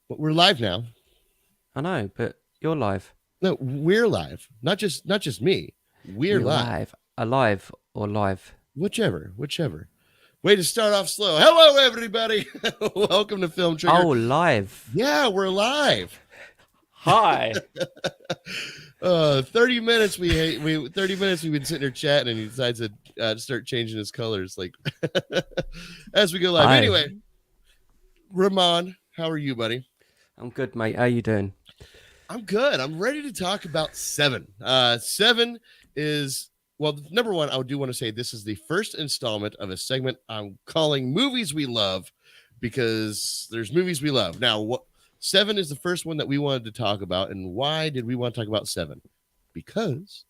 But we're live now. I know, but you're live. No, we're live. Not just me. We're You're live. live. Alive or live. Whichever. Way to start off slow. Hello, everybody. Welcome to Film Trigger. Oh, live. Yeah, we're live. Hi. 30 minutes we 30 minutes we've been sitting here chatting, and he decides to start changing his colors like as we go live. Hi. Anyway, Ramon, how are you, buddy? I'm good, mate. How you doing? I'm good. I'm ready to talk about Seven. Seven is, well, number one, I do want to say this is the first installment of a segment I'm calling Movies We Love, because there's movies we love. Now, Seven is the first one that we wanted to talk about. And why did we want to talk about Seven? Because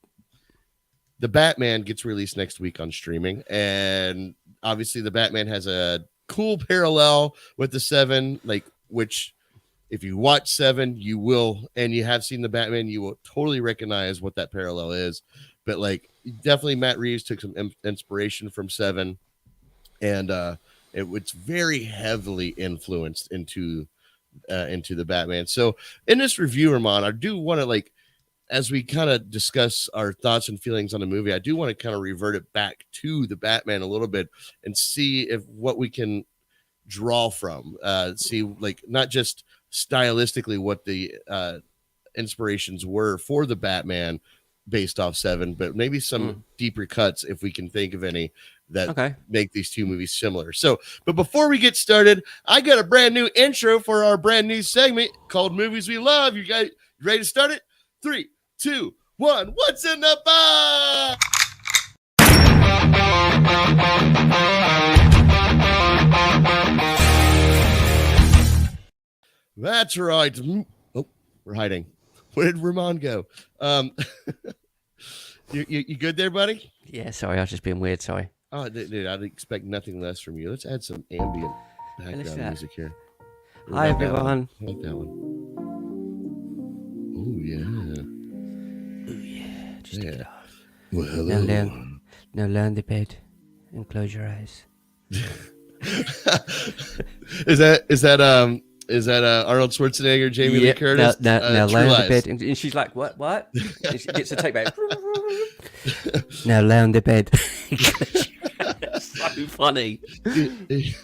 the Batman gets released next week on streaming. And obviously the Batman has a cool parallel with the Seven, which if you watch Seven, you will, and you have seen the Batman, you will totally recognize what that parallel is. But definitely Matt Reeves took some inspiration from Seven, and it's very heavily influenced into the Batman. So in this review, Ramon, I do want to, as we kind of discuss our thoughts and feelings on the movie, I do want to kind of revert it back to the Batman a little bit and see if what we can draw from, see not just stylistically what the inspirations were for the Batman based off Seven, but maybe some deeper cuts, if we can think of any, that make these two movies similar. So, but before we get started, I got a brand new intro for our brand new segment called Movies We Love. You guys ready to start it? 3, 2, 1. What's in the box? That's right. Oh, we're hiding. Where did Ramon go? You good there, buddy? Yeah, sorry, I was just being weird. Sorry. Oh, dude, I'd expect nothing less from you. Let's add some ambient background music here. Hi, everyone. I like that one. Oh, yeah. Oh, yeah. Just take it off. Well, hello. Now lay on the bed and close your eyes. Is that Arnold Schwarzenegger, Jamie Lee Curtis? Now lay on the bed, and she's like, "What?" And she gets a take back. Now lay on the bed. So funny. He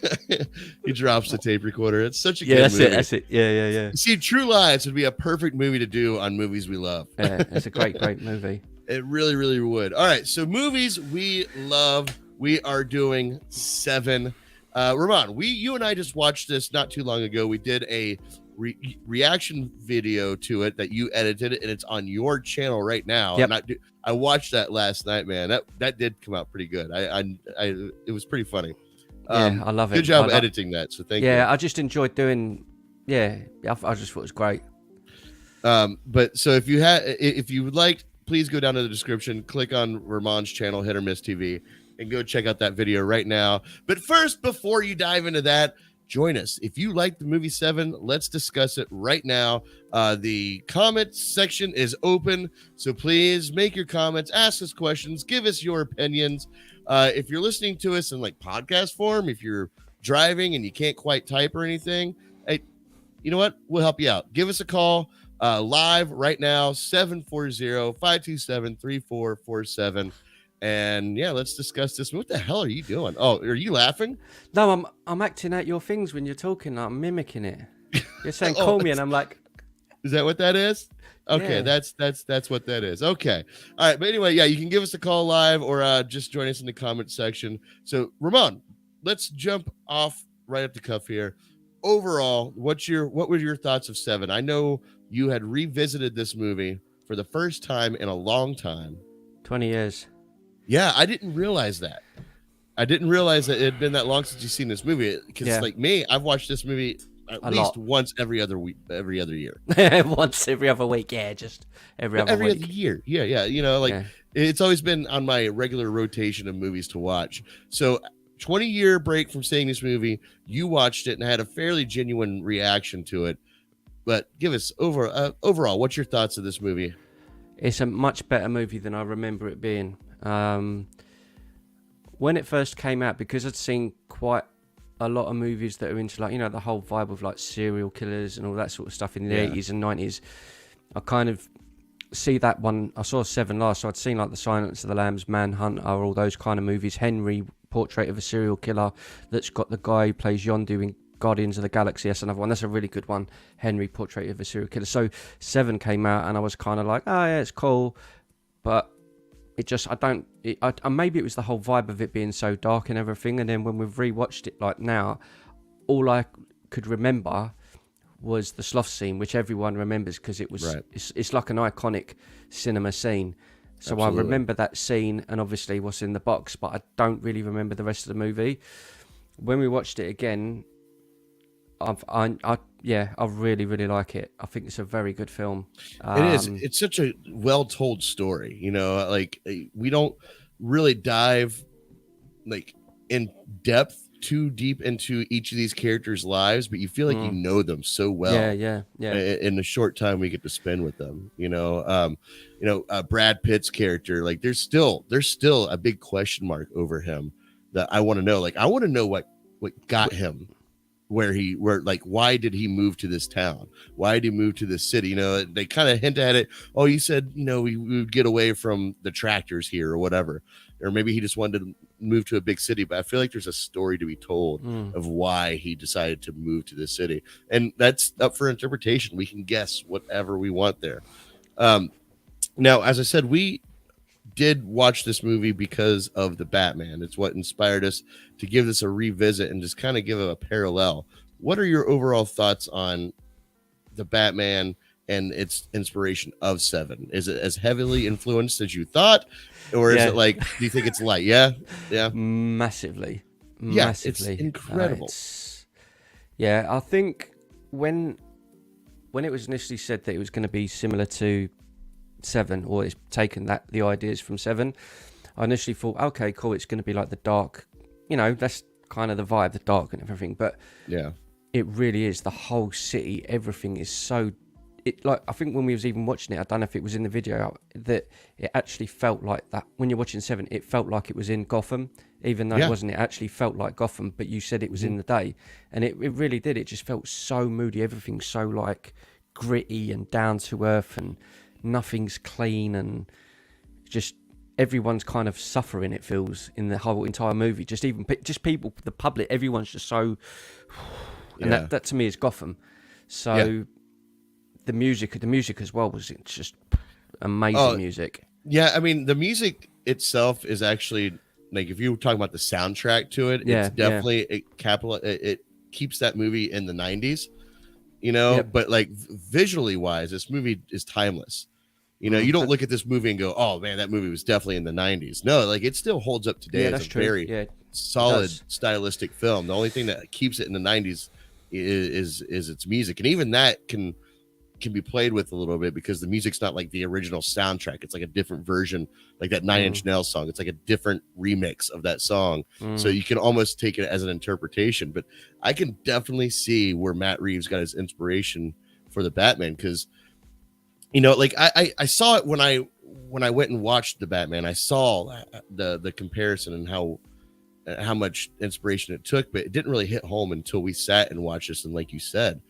drops the tape recorder. It's such a good movie. That's it. Yeah. See, True Lies would be a perfect movie to do on Movies We Love. Yeah, it's a great movie. It really, really would. All right, so movies we love. We are doing Seven. Ramon, you and I just watched this not too long ago. We did a reaction video to it that you edited, and it's on your channel right now. Yep. I watched that last night, man. That did come out pretty good. It was pretty funny. Yeah, I love it. Good job editing that. So thank you. Yeah, I just enjoyed doing. Yeah, I just thought it was great. But so if you would like, please go down to the description, click on Ramon's channel, Hit or Miss TV, and go check out that video right now. But first, before you dive into that, join us. If you like the movie Seven, let's discuss it right now. The comments section is open, so please make your comments, ask us questions, give us your opinions. If you're listening to us in podcast form, if you're driving and you can't quite type or anything, hey, you know what? We'll help you out. Give us a call live right now, 740-527-3447. And yeah, let's discuss this. What the hell are you doing? Oh, are you laughing? No, I'm acting out your things when you're talking. I'm mimicking it. You're saying call me, and I'm like, is that what that is? Okay, yeah. That's what that is. Okay, all right. But anyway, yeah, you can give us a call live or just join us in the comment section. So Ramon, let's jump off right up the cuff here. Overall, what were your thoughts of Seven? I know you had revisited this movie for the first time in a long time. 20 years. Yeah, I didn't realize that. I didn't realize that it had been that long since you've seen this movie. Because like me, I've watched this movie at least once every other week, every other year. Once every other week, yeah, just every other year. Yeah. You know, it's always been on my regular rotation of movies to watch. So 20-year break from seeing this movie, you watched it and had a fairly genuine reaction to it. But give us overall, what's your thoughts of this movie? It's a much better movie than I remember it being. When it first came out, because I'd seen quite a lot of movies that are into like, you know, the whole vibe of like serial killers and all that sort of stuff in the Yeah. 80s and 90s. I kind of see that one. I saw Seven last, so I'd seen like The Silence of the Lambs, Manhunter, all those kind of movies. Henry, Portrait of a Serial Killer, that's got the guy who plays Yondu in Guardians of the Galaxy. That's another one. That's a really good one. Henry, Portrait of a Serial Killer. So Seven came out, and I was kind of like, oh yeah, it's cool, but it just, maybe it was the whole vibe of it being so dark and everything. And then when we've rewatched it like now, all I could remember was the sloth scene, which everyone remembers because it was, it's like an iconic cinema scene. So Absolutely. I remember that scene and obviously what's in the box, but I don't really remember the rest of the movie. When we watched it again, I really, really like it. I think it's a very good film. It is. It's such a well-told story. You know, like we don't really dive like in depth too deep into each of these characters' lives, but you feel like you know them so well. Yeah. In the short time we get to spend with them, Brad Pitt's character, like there's still a big question mark over him that I want to know. Like I want to know what got him where why did he move to this town? Why did he move to this city? You know, they kind of hint at it. Oh, you said, we would get away from the tractors here or whatever. Or maybe he just wanted to move to a big city, but I feel like there's a story to be told of why he decided to move to this city. And that's up for interpretation. We can guess whatever we want there. Now, as I said, we did watch this movie because of the Batman. It's what inspired us to give this a revisit and just kind of give it a parallel. What are your overall thoughts on the Batman and its inspiration of Seven? Is it as heavily influenced as you thought, or is it like, do you think it's light? Yeah massively. It's incredible. I think when it was initially said that it was going to be similar to Seven, or it's taken the ideas from Seven, I initially thought, okay, cool, it's going to be like the dark, that's kind of the vibe, the dark and everything. But it really is. The whole city, everything is so. I think when we was even watching it, I don't know if it was in the video, that it actually felt like that. When you're watching Seven, it felt like it was in Gotham, even though it wasn't. It actually felt like Gotham, but you said it was in the day, and it really did. It just felt so moody. Everything's so like gritty and down to earth, and nothing's clean, and just everyone's kind of suffering. It feels in the whole entire movie. Just people, the public, everyone's just so. And that to me is Gotham. So. Yeah. The music as well was just amazing music. Yeah, I mean the music itself is actually like, if you were talking about the soundtrack to it, it's definitely it keeps that movie in the 90s, but like visually wise, this movie is timeless. You don't look at this movie and go, oh man, that movie was definitely in the 90s. No, like it still holds up today as a very solid stylistic film. The only thing that keeps it in the 90s is its music, and even that can be played with a little bit because the music's not like the original soundtrack. It's like a different version, like that 9 Inch Nails song. It's like a different remix of that song. So you can almost take it as an interpretation, but I can definitely see where Matt Reeves got his inspiration for the Batman. Because, like I saw it when I went and watched the Batman, I saw the comparison and how much inspiration it took, but it didn't really hit home until we sat and watched this. And like you said,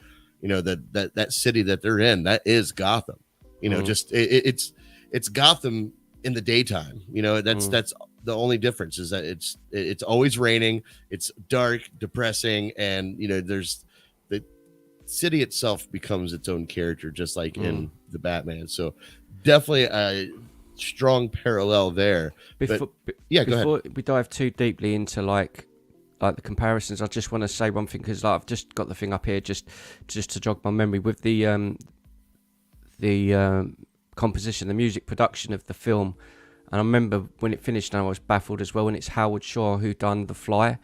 that city that they're in, that is Gotham. Just it's Gotham in the daytime. That's the only difference, is that it's always raining, it's dark, depressing, and there's the city itself becomes its own character, just like in the Batman. So definitely a strong parallel there. Go ahead. Before we dive too deeply into like the comparisons, I just want to say one thing, because I've just got the thing up here just to jog my memory with the composition, the music production of the film. And I remember when it finished, and I was baffled as well, and it's Howard Shore who done The Fly.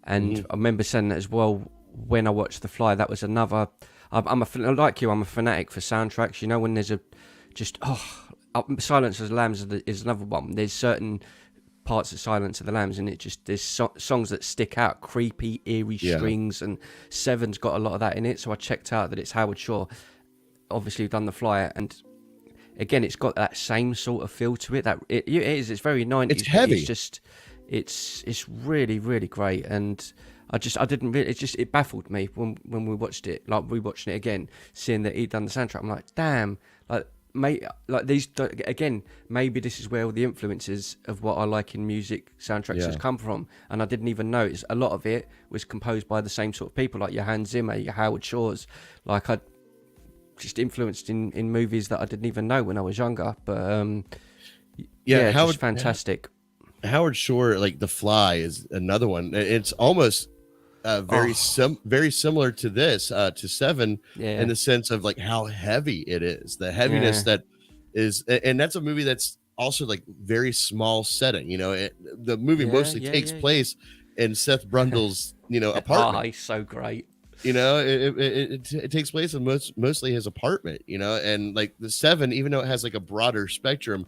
And I remember saying that as well when I watched The Fly. That was another. I'm a fanatic for soundtracks. When there's Silence of the Lambs is another one. There's certain parts of Silence of the Lambs, and there's songs that stick out, creepy, eerie strings, and Seven's got a lot of that in it. So I checked out that it's Howard Shore, obviously done The Fly, and again, it's got that same sort of feel to it. That it is. It's very 90s. It's heavy. It's really, really great, and I didn't really. It baffled me when we watched it, like rewatching it again, seeing that he'd done the soundtrack. I'm like, damn, like mate, like these again. Maybe this is where all the influences of what I like in music soundtracks has come from, and I didn't even know. A lot of it was composed by the same sort of people, like your Hans Zimmer, your Howard Shores. Like I just influenced in movies that I didn't even know when I was younger. But Howard, just fantastic. Howard Shore, like The Fly, is another one. It's almost very similar to this to Seven in the sense of like how heavy it is, the heaviness that is, and that's a movie that's also like very small setting. The movie mostly takes place in Seth Brundle's apartment. Oh, he's so great. It takes place in mostly his apartment. And like the Seven, even though it has like a broader spectrum,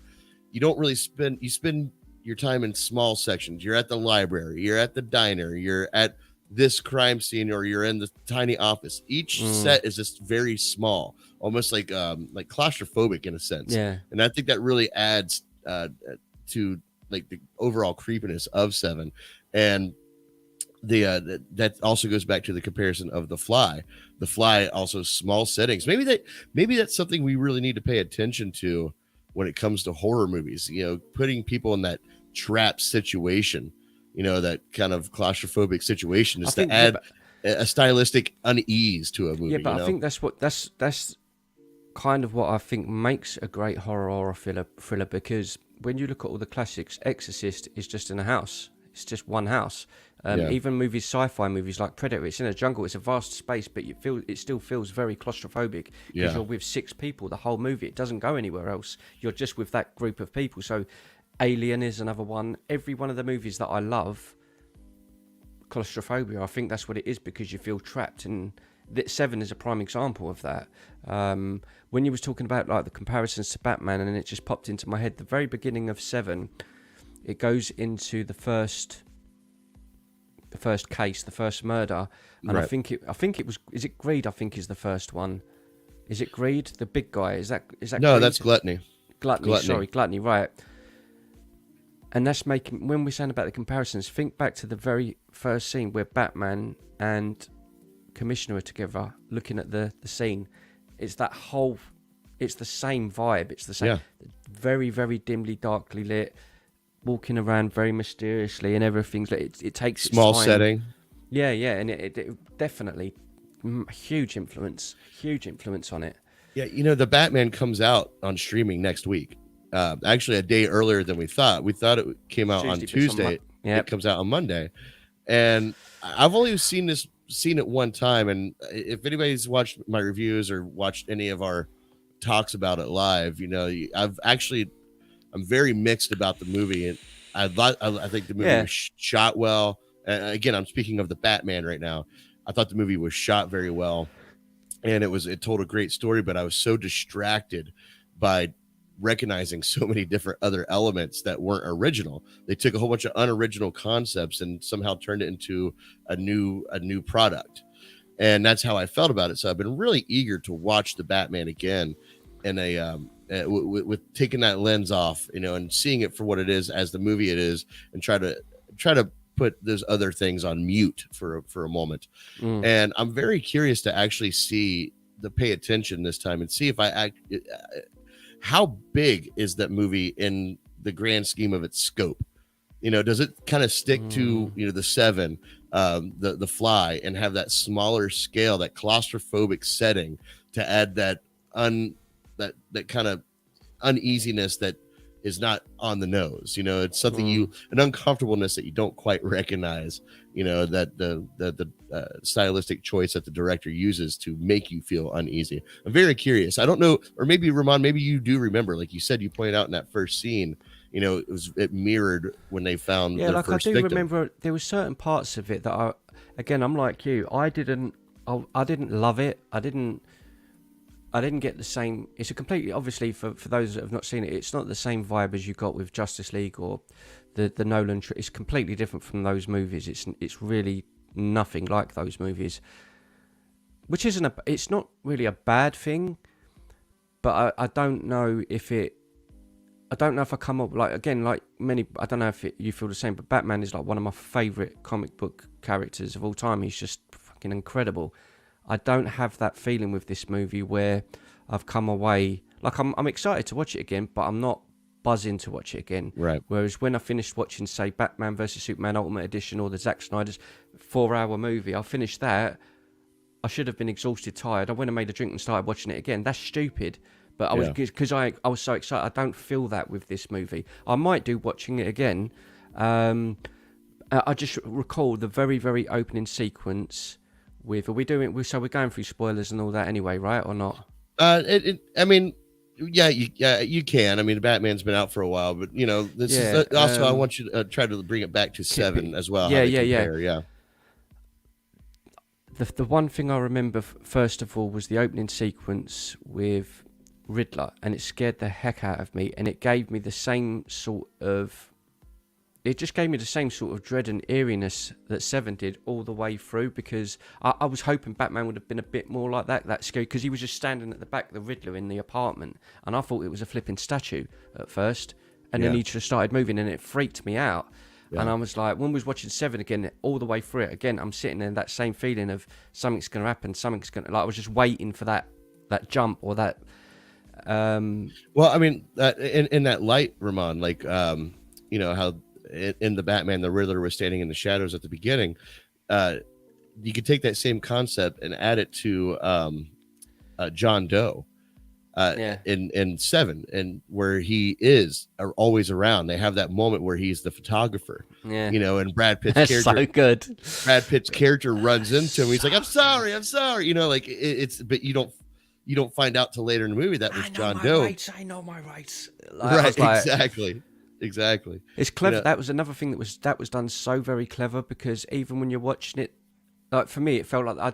you don't really spend your time in small sections. You're at the library, you're at the diner, you're at this crime scene, or you're in the tiny office. Each set is just very small, almost like claustrophobic in a sense. Yeah. And I think that really adds to like the overall creepiness of Seven. And that also goes back to the comparison of The Fly. The Fly also small settings. Maybe that's something we really need to pay attention to when it comes to horror movies. Putting people in that trap situation, that kind of claustrophobic situation, is to add a stylistic unease to a movie. Yeah, but I think that's kind of what I think makes a great horror thriller, because when you look at all the classics, Exorcist is just in a house. It's just one house. Even movies, sci-fi movies like Predator, it's in a jungle. It's a vast space, but it still feels very claustrophobic because you're with 6 people the whole movie. It doesn't go anywhere else. You're just with that group of people. So Alien is another one. Every one of the movies that I love, claustrophobia, I think that's what it is, because you feel trapped. And Seven is a prime example of that. When you was talking about like the comparisons to Batman, and it just popped into my head, the very beginning of Seven, it goes into the first case, the first murder, and right. I think it was. Is it Greed? I think is the first one. Is it Greed? The big guy? Is that? No, Greed? That's Gluttony. Sorry, Gluttony. Right. And that's making, when we're saying about the comparisons, think back to the very first scene where Batman and Commissioner are together looking at the scene. It's that whole. It's the same vibe. It's the same. Very, very dimly, darkly lit. Walking around very mysteriously, and everything's like it takes small its time. Setting. Yeah, and it definitely huge influence on it. Yeah, the Batman comes out on streaming next week. Actually, a day earlier than we thought. We thought it came out on Tuesday. It comes out on Monday, and I've only seen it one time. And if anybody's watched my reviews or watched any of our talks about it live, I'm very mixed about the movie, and I think the movie was shot well. Again, I'm speaking of the Batman right now. I thought the movie was shot very well, and it told a great story. But I was so distracted by recognizing so many different other elements that weren't original. They took a whole bunch of unoriginal concepts and somehow turned it into a new product, and that's how I felt about it. So I've been really eager to watch the Batman again, in a with taking that lens off, and seeing it for what it is, as the movie it is, and try to put those other things on mute for a moment. And I'm very curious to actually pay attention this time and see if how big is that movie in the grand scheme of its scope. Does it kind of stick to the Seven, the Fly, and have that smaller scale, that claustrophobic setting, to add that that kind of uneasiness that is not on the nose. It's something an uncomfortableness that you don't quite recognize, that the stylistic choice that the director uses to make you feel uneasy. I'm very curious. I don't know, or maybe Ramon, maybe you do remember, like you said, you pointed out in that first scene, it mirrored when they found their first victim. Remember there were certain parts of it that I'm like you, I didn't love it. I didn't get the same. It's a completely, obviously, for those that have not seen it, it's not the same vibe as you got with Justice League or the Nolan. It's completely different from those movies. It's really nothing like those movies, which it's not really a bad thing, but I don't know if it I don't know if I come up like again like many. I don't know if you feel the same, but Batman is like one of my favourite comic book characters of all time. He's just fucking incredible. I don't have that feeling with this movie where I've come away like I'm excited to watch it again, but I'm not buzzing to watch it again. Right. Whereas when I finished watching, say, Batman vs Superman Ultimate Edition or the Zack Snyder's 4-hour movie, I finished that. I should have been exhausted, tired. I went and made a drink and started watching it again. That's stupid. But I was because I was so excited. I don't feel that with this movie. I might do watching it again. I just recall the very, very opening sequence with. Are we doing? So we're going through spoilers and all that anyway, right? Or not? I mean, yeah, you can. I mean, Batman's been out for a while, but this is also I want you to try to bring it back to 7 as well. Yeah. The one thing I remember first of all was the opening sequence with Riddler, and it scared the heck out of me, and it gave me the same sort of dread and eeriness that 7 did all the way through, because I was hoping Batman would have been a bit more like that scary, because he was just standing at the back of the Riddler in the apartment, and I thought it was a flipping statue at first, and then he just started moving, and it freaked me out. Yeah. And I was like, when we was watching 7 again, all the way through it, again, I'm sitting in that same feeling of something's going to happen, I was just waiting for that jump or that. Well, I mean, in that light, Ramon, like, how in the Batman, the Riddler was standing in the shadows at the beginning. You could take that same concept and add it to John Doe. In 7, and where he is always around. They have that moment where he's the photographer, and Brad Pitt's That's character. So good. Brad Pitt's character runs into him. He's like, I'm sorry. Like but you don't find out till later in the movie that was John Doe. I know my rights. Right. Exactly. It's clever. That was another thing that was done so very clever, because even when you're watching it, like for me, it felt like I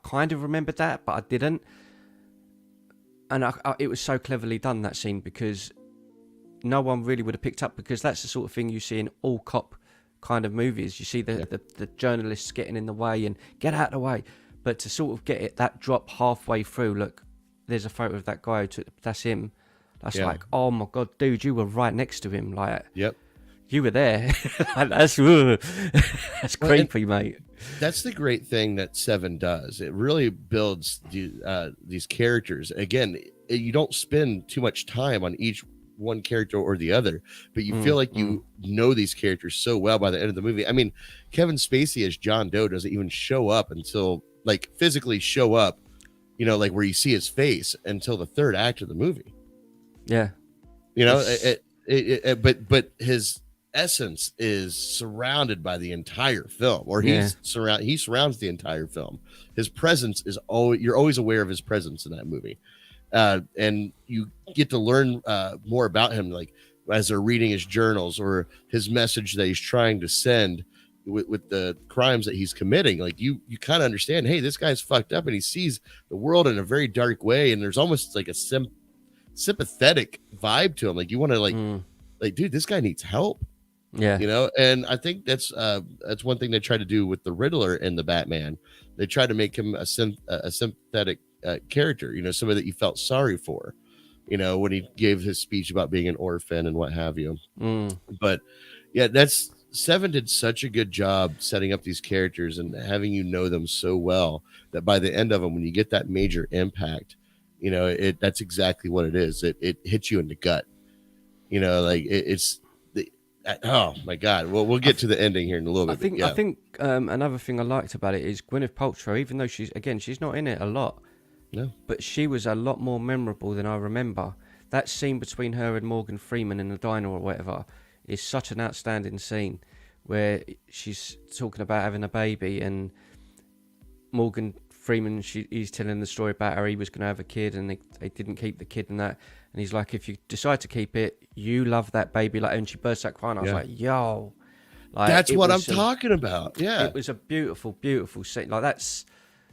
kind of remembered that, but I didn't. And it was so cleverly done, that scene, because no one really would have picked up, because that's the sort of thing you see in all cop kind of movies. You see the journalists getting in the way and get out of the way. But to sort of get that drop halfway through, look, there's a photo of that guy who that's him. That's like, oh my God, dude, you were right next to him. Like, yep. You were there. That's creepy, mate. That's the great thing that 7 does. It really builds these characters. Again, you don't spend too much time on each one character or the other, but you feel like you know these characters so well by the end of the movie. I mean, Kevin Spacey as John Doe doesn't even show up until, like, physically show up, like where you see his face, until the third act of the movie. Yeah. But his essence is surrounded by the entire film, or he surrounds the entire film. His presence is you're always aware of his presence in that movie, and you get to learn more about him, like as they're reading his journals or his message that he's trying to send with the crimes that he's committing. Like you kind of understand, hey, this guy's fucked up and he sees the world in a very dark way, and there's almost like a sympathetic vibe to him. Like you want to like, dude, this guy needs help. Yeah. And I think that's one thing they try to do with the Riddler and the Batman. They try to make him a sympathetic character, somebody that you felt sorry for, when he gave his speech about being an orphan and what have you. But yeah, 7 did such a good job setting up these characters and having them so well that by the end of them, when you get that major impact, that's exactly what it is. It hits you in the gut, oh my God. Well, we'll get to the ending here in a little bit. I think another thing I liked about it is Gwyneth Paltrow, even though she's not in it a lot, but she was a lot more memorable than I remember. That scene between her and Morgan Freeman in the diner or whatever is such an outstanding scene, where she's talking about having a baby, and Morgan Freeman, he's telling the story about how he was going to have a kid and they didn't keep the kid and that. And he's like, if you decide to keep it, you love that baby. Like, and she burst out crying. I was like, yo. Like, that's what I'm talking about. Yeah. It was a beautiful, beautiful scene. Like,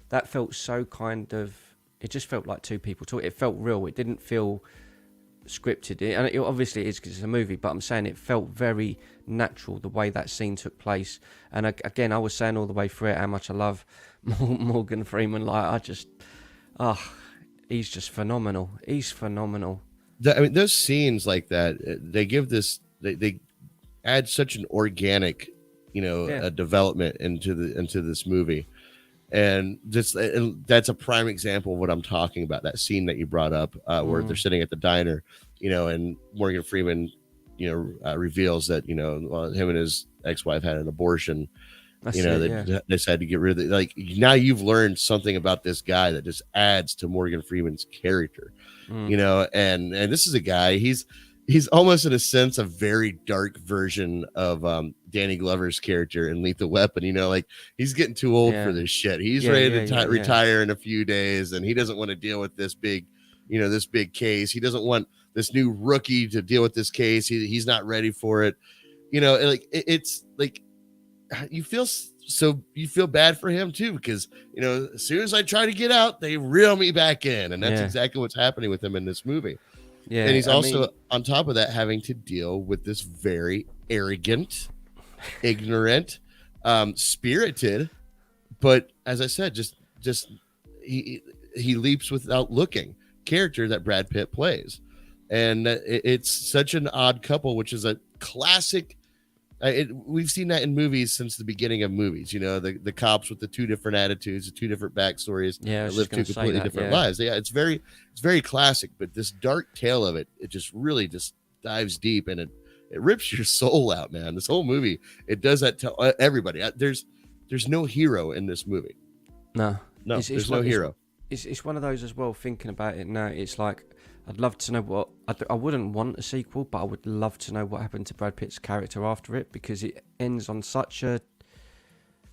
that felt so kind of, it just felt like two people talking. It felt real. It didn't feel scripted. And it obviously it is because it's a movie, but I'm saying it felt very natural the way that scene took place. And again, I was saying all the way through it how much I love Morgan Freeman. Like, he's just phenomenal. He's phenomenal. I mean, those scenes like that, they give this, they add such an organic, Yeah. development into this movie. And that's a prime example of what I'm talking about. That scene that you brought up, where they're sitting at the diner, and Morgan Freeman, reveals that, well, him and his ex-wife had an abortion. That's it. They Yeah. decided to get rid of it. Like, now you've learned something about this guy that just adds to Morgan Freeman's character. Mm. And this is a guy, he's almost in a sense a very dark version of Danny Glover's character in Lethal Weapon. Like, he's getting too old for this shit. He's ready to retire in a few days, and he doesn't want to deal with this big case. He doesn't want this new rookie to deal with this case. He's not ready for it. Like, it's like, you feel bad for him too, because as soon as I try to get out, they reel me back in, and that's exactly what's happening with him in this movie. Yeah, and he's also on top of that having to deal with this very arrogant, ignorant, spirited, but as I said, just he leaps without looking character that Brad Pitt plays, and it's such an odd couple, which is a classic. We've seen that in movies since the beginning of movies. The cops with the two different attitudes, the two different backstories, that live two completely different lives. Yeah, it's very classic. But this dark tale of it just really just dives deep, and it rips your soul out, man. This whole movie, it does that to everybody. There's no hero in this movie. No, there's no hero. It's one of those as well. Thinking about it now, it's like, I'd love to know what... I wouldn't want a sequel, but I would love to know what happened to Brad Pitt's character after it, because it ends on such a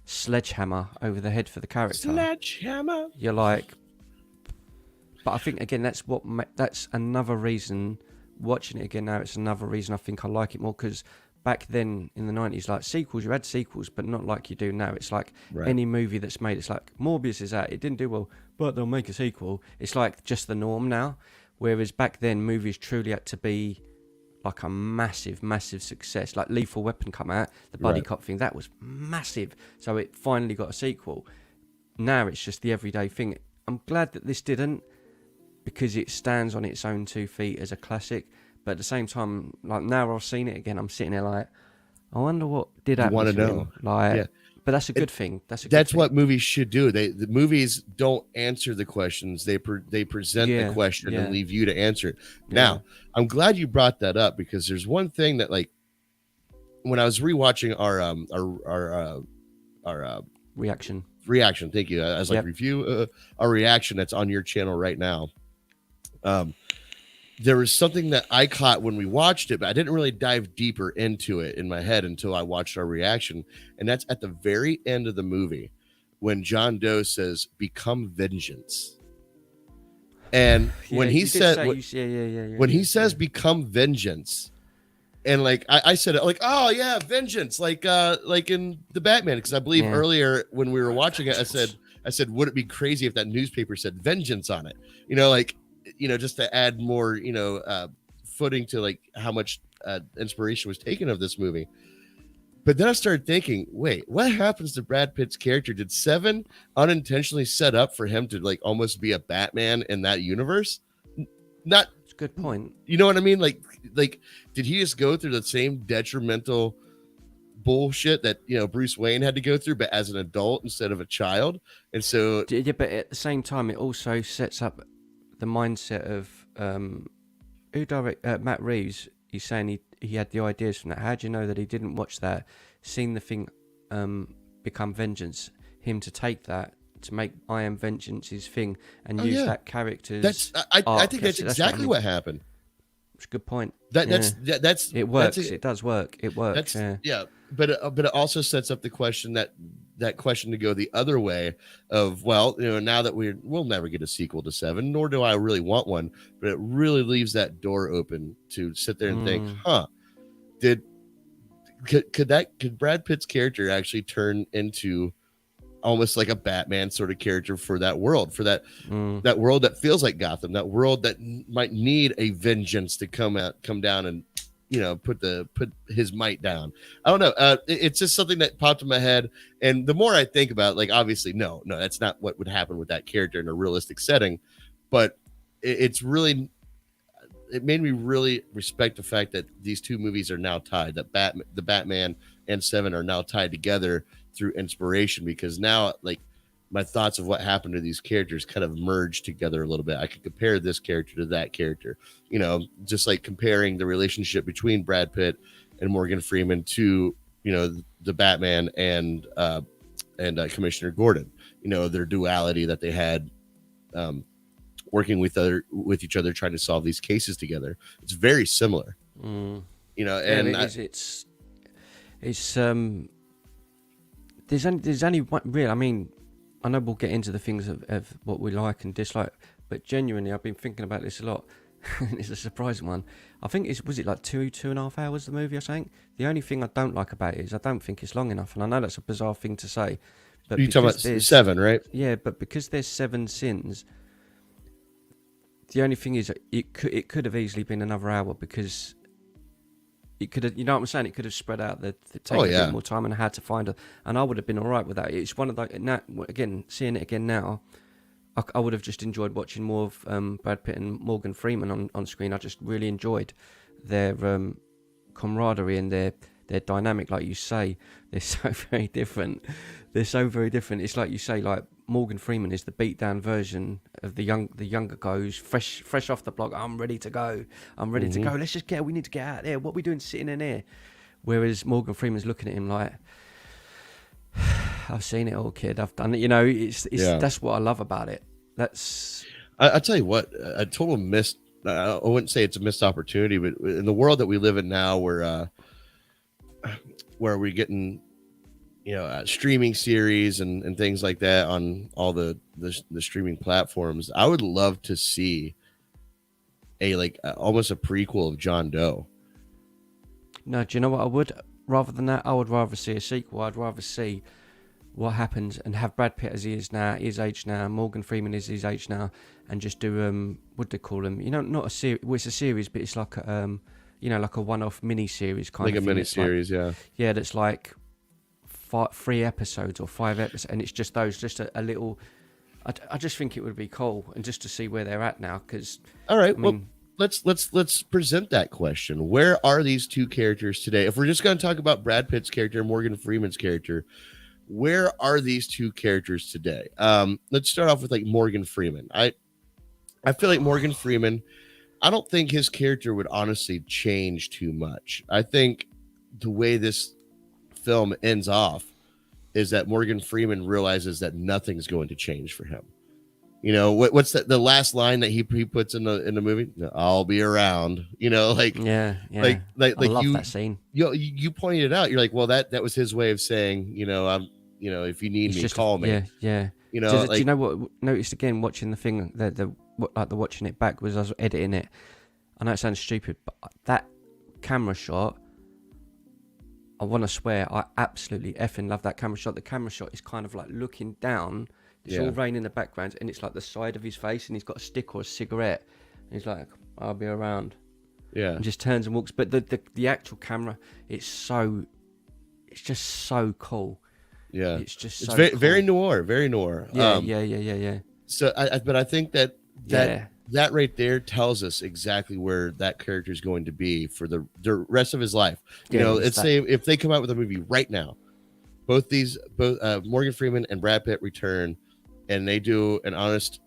sledgehammer over the head for the character. Sledgehammer. You're like... But I think, again, that's another reason, watching it again now, it's another reason I think I like it more, because back then in the 90s, like, sequels, you had sequels, but not like you do now. It's like any movie that's made, it's like, Morbius is out, it didn't do well, but they'll make a sequel. It's like just the norm now. Whereas back then, movies truly had to be like a massive, massive success. Like Lethal Weapon come out, the buddy cop thing, that was massive. So it finally got a sequel. Now it's just the everyday thing. I'm glad that this didn't, because it stands on its own 2 feet as a classic. But at the same time, like, now I've seen it again, I'm sitting there like, I wonder what did happen. You want to know? Him. Like, but that's a good thing. That's what movies should do. The movies don't answer the questions. They present the question and leave you to answer it. Now, I'm glad you brought that up, because there's one thing that, like, when I was rewatching our reaction. Thank you. I was like, review our reaction that's on your channel right now. There was something that I caught when we watched it, but I didn't really dive deeper into it in my head until I watched our reaction. And that's at the very end of the movie, when John Doe says, "Become vengeance." And when he said, when he says, "Become vengeance," and like, I said it like, "Oh yeah, vengeance," like in the Batman. Because I believe earlier when we were watching it, I said, would it be crazy if that newspaper said vengeance on it? Just to add more, footing to like how much inspiration was taken of this movie. But then I started thinking, wait, what happens to Brad Pitt's character? Did Seven unintentionally set up for him to like almost be a Batman in that universe? Not. It's a good point. You know what I mean? Like, did he just go through the same detrimental bullshit that Bruce Wayne had to go through, but as an adult instead of a child? And so, yeah, but at the same time, it also sets up the mindset of Matt Reeves. He's saying he had the ideas from that. How do you know that he didn't watch that, seen the thing become vengeance, him to take that to make I Am Vengeance his thing and use that character's I think that's exactly what happened. It's a good point. That's it works. It does work. It works. But it also sets up the question that question to go the other way of, well, now that we'll never get a sequel to Seven, nor do I really want one, but it really leaves that door open to sit there and think, could Brad Pitt's character actually turn into almost like a Batman sort of character for that world, for that world that feels like Gotham, that world that might need a vengeance to come down and put his might down. I don't know. It's just something that popped in my head, and the more I think about it, like, obviously, no, that's not what would happen with that character in a realistic setting, but it's really, it made me really respect the fact that these two movies are now tied. That the Batman and Seven are now tied together through inspiration, because now like my thoughts of what happened to these characters kind of merged together a little bit. I could compare this character to that character, just like comparing the relationship between Brad Pitt and Morgan Freeman to the Batman and Commissioner Gordon. Their duality that they had, working with each other, trying to solve these cases together. It's very similar. And it's there's only one real. I mean, I know we'll get into the things of what we like and dislike, but genuinely, I've been thinking about this a lot. It's a surprising one. I think was it like 2.5 hours the movie or something? The only thing I don't like about it is I don't think it's long enough, and I know that's a bizarre thing to say. But you're talking about Seven, right? Yeah, but because there's 7 sins, the only thing is it could have easily been another hour, because it could have, you know what I'm saying? It could have spread out, taken a bit more time, and I had to find it, and I would have been all right with that. It's one of the again, seeing it again now, I would have just enjoyed watching more of Brad Pitt and Morgan Freeman on screen. I just really enjoyed their camaraderie and their dynamic. Like you say, they're so very different. It's like you say, like Morgan Freeman is the beat down version of the younger guy who's fresh off the block. I'm ready to go. Let's just we need to get out there. What are we doing sitting in here? Whereas Morgan Freeman's looking at him like, I've seen it all, kid. I've done it. That's what I love about it. I tell you what, a total missed. I wouldn't say it's a missed opportunity, but in the world that we live in now, where we're getting, streaming series and things like that on all the streaming platforms, I would love to see almost a prequel of John Doe. No, do you know what I would? Rather than that, I would rather see a sequel. I'd rather see what happens and have Brad Pitt as he is now, his age now, Morgan Freeman is his age now, and just do what do they call them? Not a series. Well, it's a series, but it's like a like a one-off mini-series kind of thing. Like a mini-series, yeah, that's like 3 episodes or 5 episodes, and it's just those, just a little. I just think it would be cool, and just to see where they're at now. Because all right, let's present that question. Where are these two characters today? If we're just going to talk about Brad Pitt's character and Morgan Freeman's character, where are these two characters today? Let's start off with Morgan Freeman. I feel like Morgan Freeman, I don't think his character would honestly change too much. I think the way this film ends off is that Morgan Freeman realizes that nothing's going to change for him. What's that? The last line that he puts in the movie? I'll be around. Yeah. Like I love that scene. You pointed it out. You're like, well, that was his way of saying, I'm, if you need me, call me. Yeah. Do you know what? Noticed again watching the thing, the watching it back, was I was editing it. I know it sounds stupid, but that camera shot, I want to swear, I absolutely effing love that camera shot. The camera shot is kind of like looking down. It's all rain in the background, and it's like the side of his face, and he's got a stick or a cigarette, and he's like, I'll be around. Yeah. And just turns and walks. But the actual camera, it's just so cool. Yeah. It's just so very, cool. very noir. Yeah. So but I think that right there tells us exactly where that character is going to be for the rest of his life. Let's say if they come out with a movie right now, both Morgan Freeman and Brad Pitt return, and they do an honest,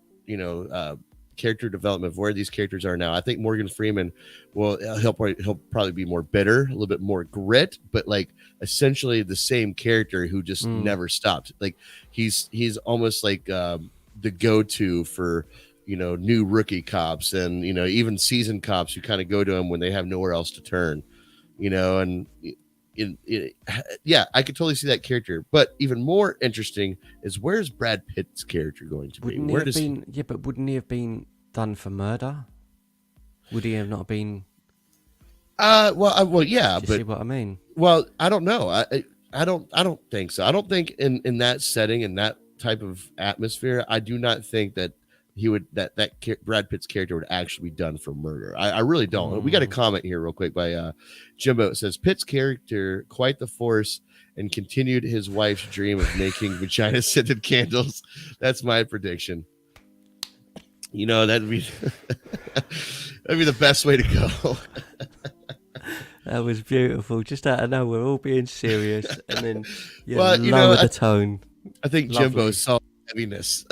character development of where these characters are now. I think Morgan Freeman he'll probably be more bitter, a little bit more grit, but essentially the same character who just never stopped. He's almost like the go-to for new rookie cops and even seasoned cops who kind of go to him when they have nowhere else to turn. I could totally see that character. But even more interesting is, where's Brad Pitt's character going to be? But wouldn't he have been done for murder? Would he have not been? Yeah. Do you see what I mean? Well, I don't know. I don't think so. I don't think in that setting, in that type of atmosphere, I do not think that he would that Brad Pitt's character would actually be done for murder. I really don't. We got a comment here real quick by Jimbo. It says Pitt's character quite the force and continued his wife's dream of making vagina scented candles. That's my prediction. You know, that'd be that'd be the best way to go. That was beautiful. Just out of nowhere, all being serious, and then you Well, you know, lower the tone. I think Jimbo Lovely. saw the heaviness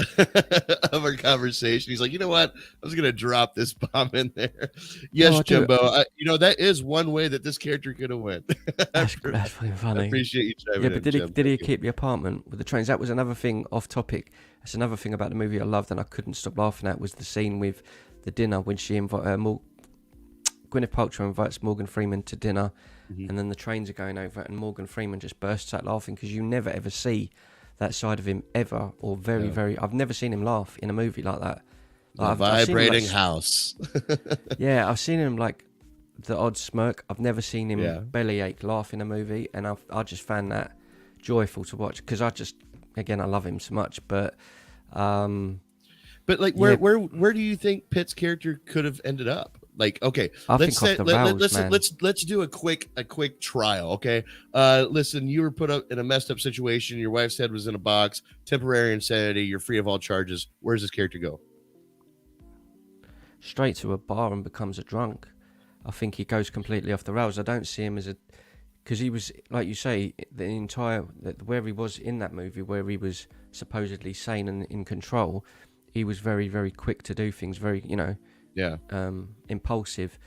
of our conversation. He's like, you know what? I was gonna drop this bomb in there. No, Yes, I do. Jimbo. You know, that is one way that this character could have went. I That's fucking I funny. appreciate you Yeah, chiming but in, Jim. did Thank he you. keep the apartment with the trains? That was another thing off topic. That's another thing about the movie I loved and I couldn't stop laughing at was the scene with the dinner when she Gwyneth Paltrow invites Morgan Freeman to dinner, Mhm. and then the trains are going over, and Morgan Freeman just bursts out laughing because you never ever see that side of him ever, or very Yeah. very. I've never seen him laugh in a movie like that. The I've seen him, like, vibrating house. yeah, I've seen him like the odd smirk. I've never seen him Yeah. bellyache laugh in a movie, and I just found that joyful to watch because again, I love him so much. But But like, yeah, where do you think Pitt's character could have ended up? Like, okay, I let's think off say the rails, man. let's do a quick trial. Okay, listen, you were put up in a messed up situation. Your wife's head was in a box, temporary insanity. You're free of all charges. Where does this character go? Straight to a bar and becomes a drunk. I think he goes completely off the rails. I don't see him as a because he was, like you say, the entire where he was in that movie, where he was supposedly sane and in control. He was very very quick to do things, very Yeah, impulsive.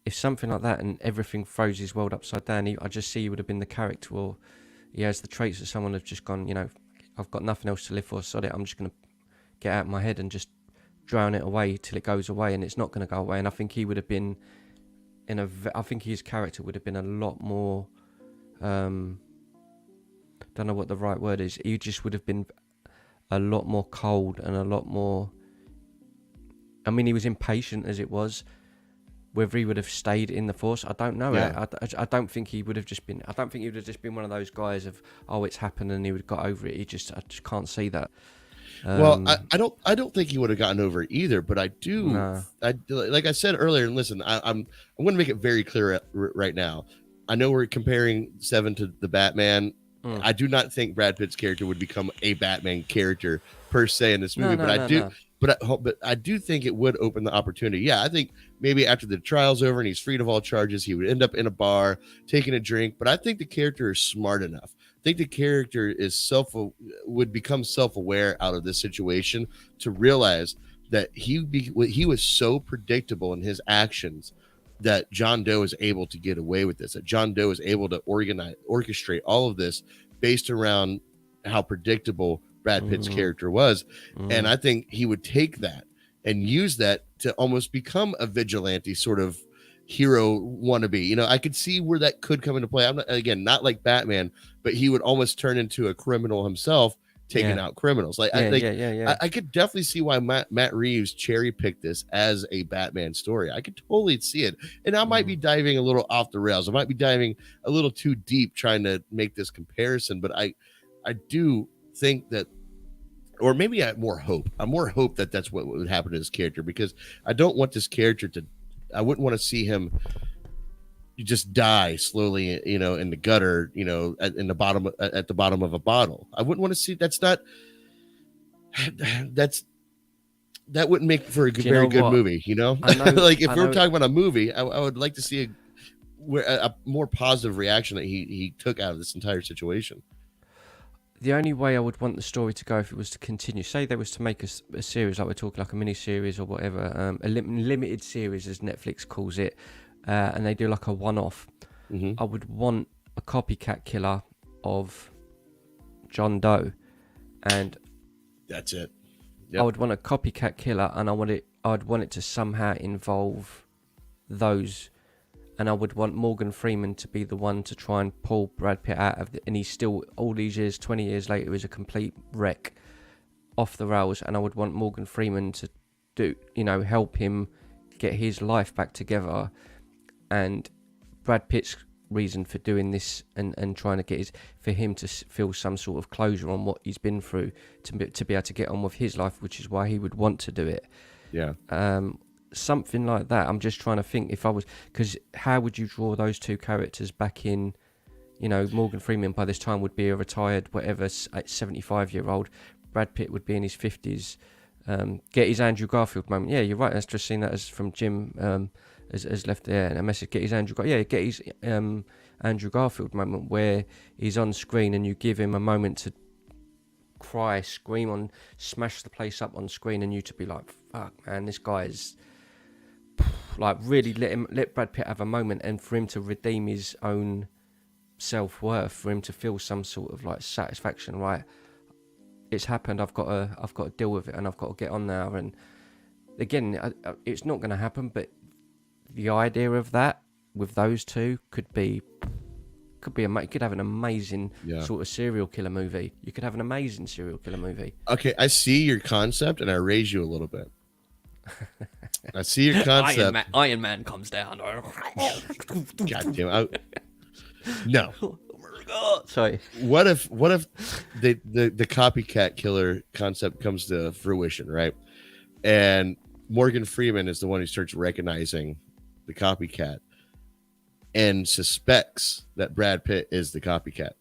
If something like that and everything throws his world upside down, I just see he would have been the character, or he has the traits that someone have just gone, I've got nothing else to live for, sod it, I'm just going to get out of my head and just drown it away till it goes away, and it's not going to go away. And I think he would have been I think his character would have been a lot more, don't know what the right word is, he just would have been a lot more cold and a lot more, I mean, he was impatient as it was. Whether he would have stayed in the force, I don't know. Yeah. I don't think he would have just been. I don't think he would have just been one of those guys of, oh, it's happened and he would have got over it. I just can't see that. Well, I don't think he would have gotten over it either, but I do. No. I like I said earlier, and listen, I'm going to make it very clear right now. I know we're comparing Seven to the Batman. I do not think Brad Pitt's character would become a Batman character per se in this movie, but I do. No. But I do think it would open the opportunity. Yeah, I think maybe after the trial's over and he's freed of all charges, he would end up in a bar taking a drink. But I think the character is smart enough. I think the character is would become self-aware out of this situation to realize that he was so predictable in his actions that John Doe is able to get away with this. That John Doe is able to orchestrate all of this based around how predictable Brad Pitt's character was. And I think he would take that and use that to almost become a vigilante sort of hero wannabe. I could see where that could come into play. I'm not like Batman, but he would almost turn into a criminal himself, taking out criminals. I could definitely see why Matt Reeves cherry picked this as a Batman story. I could totally see it. And I might be diving a little off the rails. I might be diving a little too deep trying to make this comparison, but I do think that, or maybe I have more hope. I'm more hope that that's what would happen to this character, because I don't want this character I wouldn't want to see him just die slowly, in the gutter, at the bottom of a bottle. I wouldn't want to see, that wouldn't make for a very good movie, like if we're talking about a movie, I would like to see a more positive reaction that he took out of this entire situation. The only way I would want the story to go, if it was to continue, say there was to make a series, like we're talking like a mini series or whatever, a limited series as Netflix calls it, and they do like a one-off, I would want a copycat killer of John Doe, and that's it. Yep. I would want a copycat killer, and I'd want it to somehow involve those. And I would want Morgan Freeman to be the one to try and pull Brad Pitt out of it. And he's still, all these years, 20 years later, is a complete wreck, off the rails. And I would want Morgan Freeman to help him get his life back together. And Brad Pitt's reason for doing this and trying to get for him to feel some sort of closure on what he's been through, to be able to get on with his life, which is why he would want to do it. Yeah. Something like that. I'm just trying to think, because how would you draw those two characters back in? Morgan Freeman by this time would be a retired 75-year-old. Brad Pitt would be in his 50s. get his Andrew Garfield moment. Yeah, you're right. I've just seen that as from Jim has left there a message. Get his get his Andrew Garfield moment where he's on screen and you give him a moment to cry, scream on, smash the place up on screen, and you to be like, fuck, man, this guy is like really let Brad Pitt have a moment, and for him to redeem his own self-worth, for him to feel some sort of like satisfaction, right? It's happened. I've got to deal with it, and I've got to get on now. And again, it's not going to happen, but the idea of that with those two could have an amazing sort of serial killer movie. You could have an amazing serial killer movie. Okay, I see your concept, and I raise you a little bit. I see your concept. Iron Man comes down. God damn it. No. Sorry. What if the copycat killer concept comes to fruition, right? And Morgan Freeman is the one who starts recognizing the copycat and suspects that Brad Pitt is the copycat.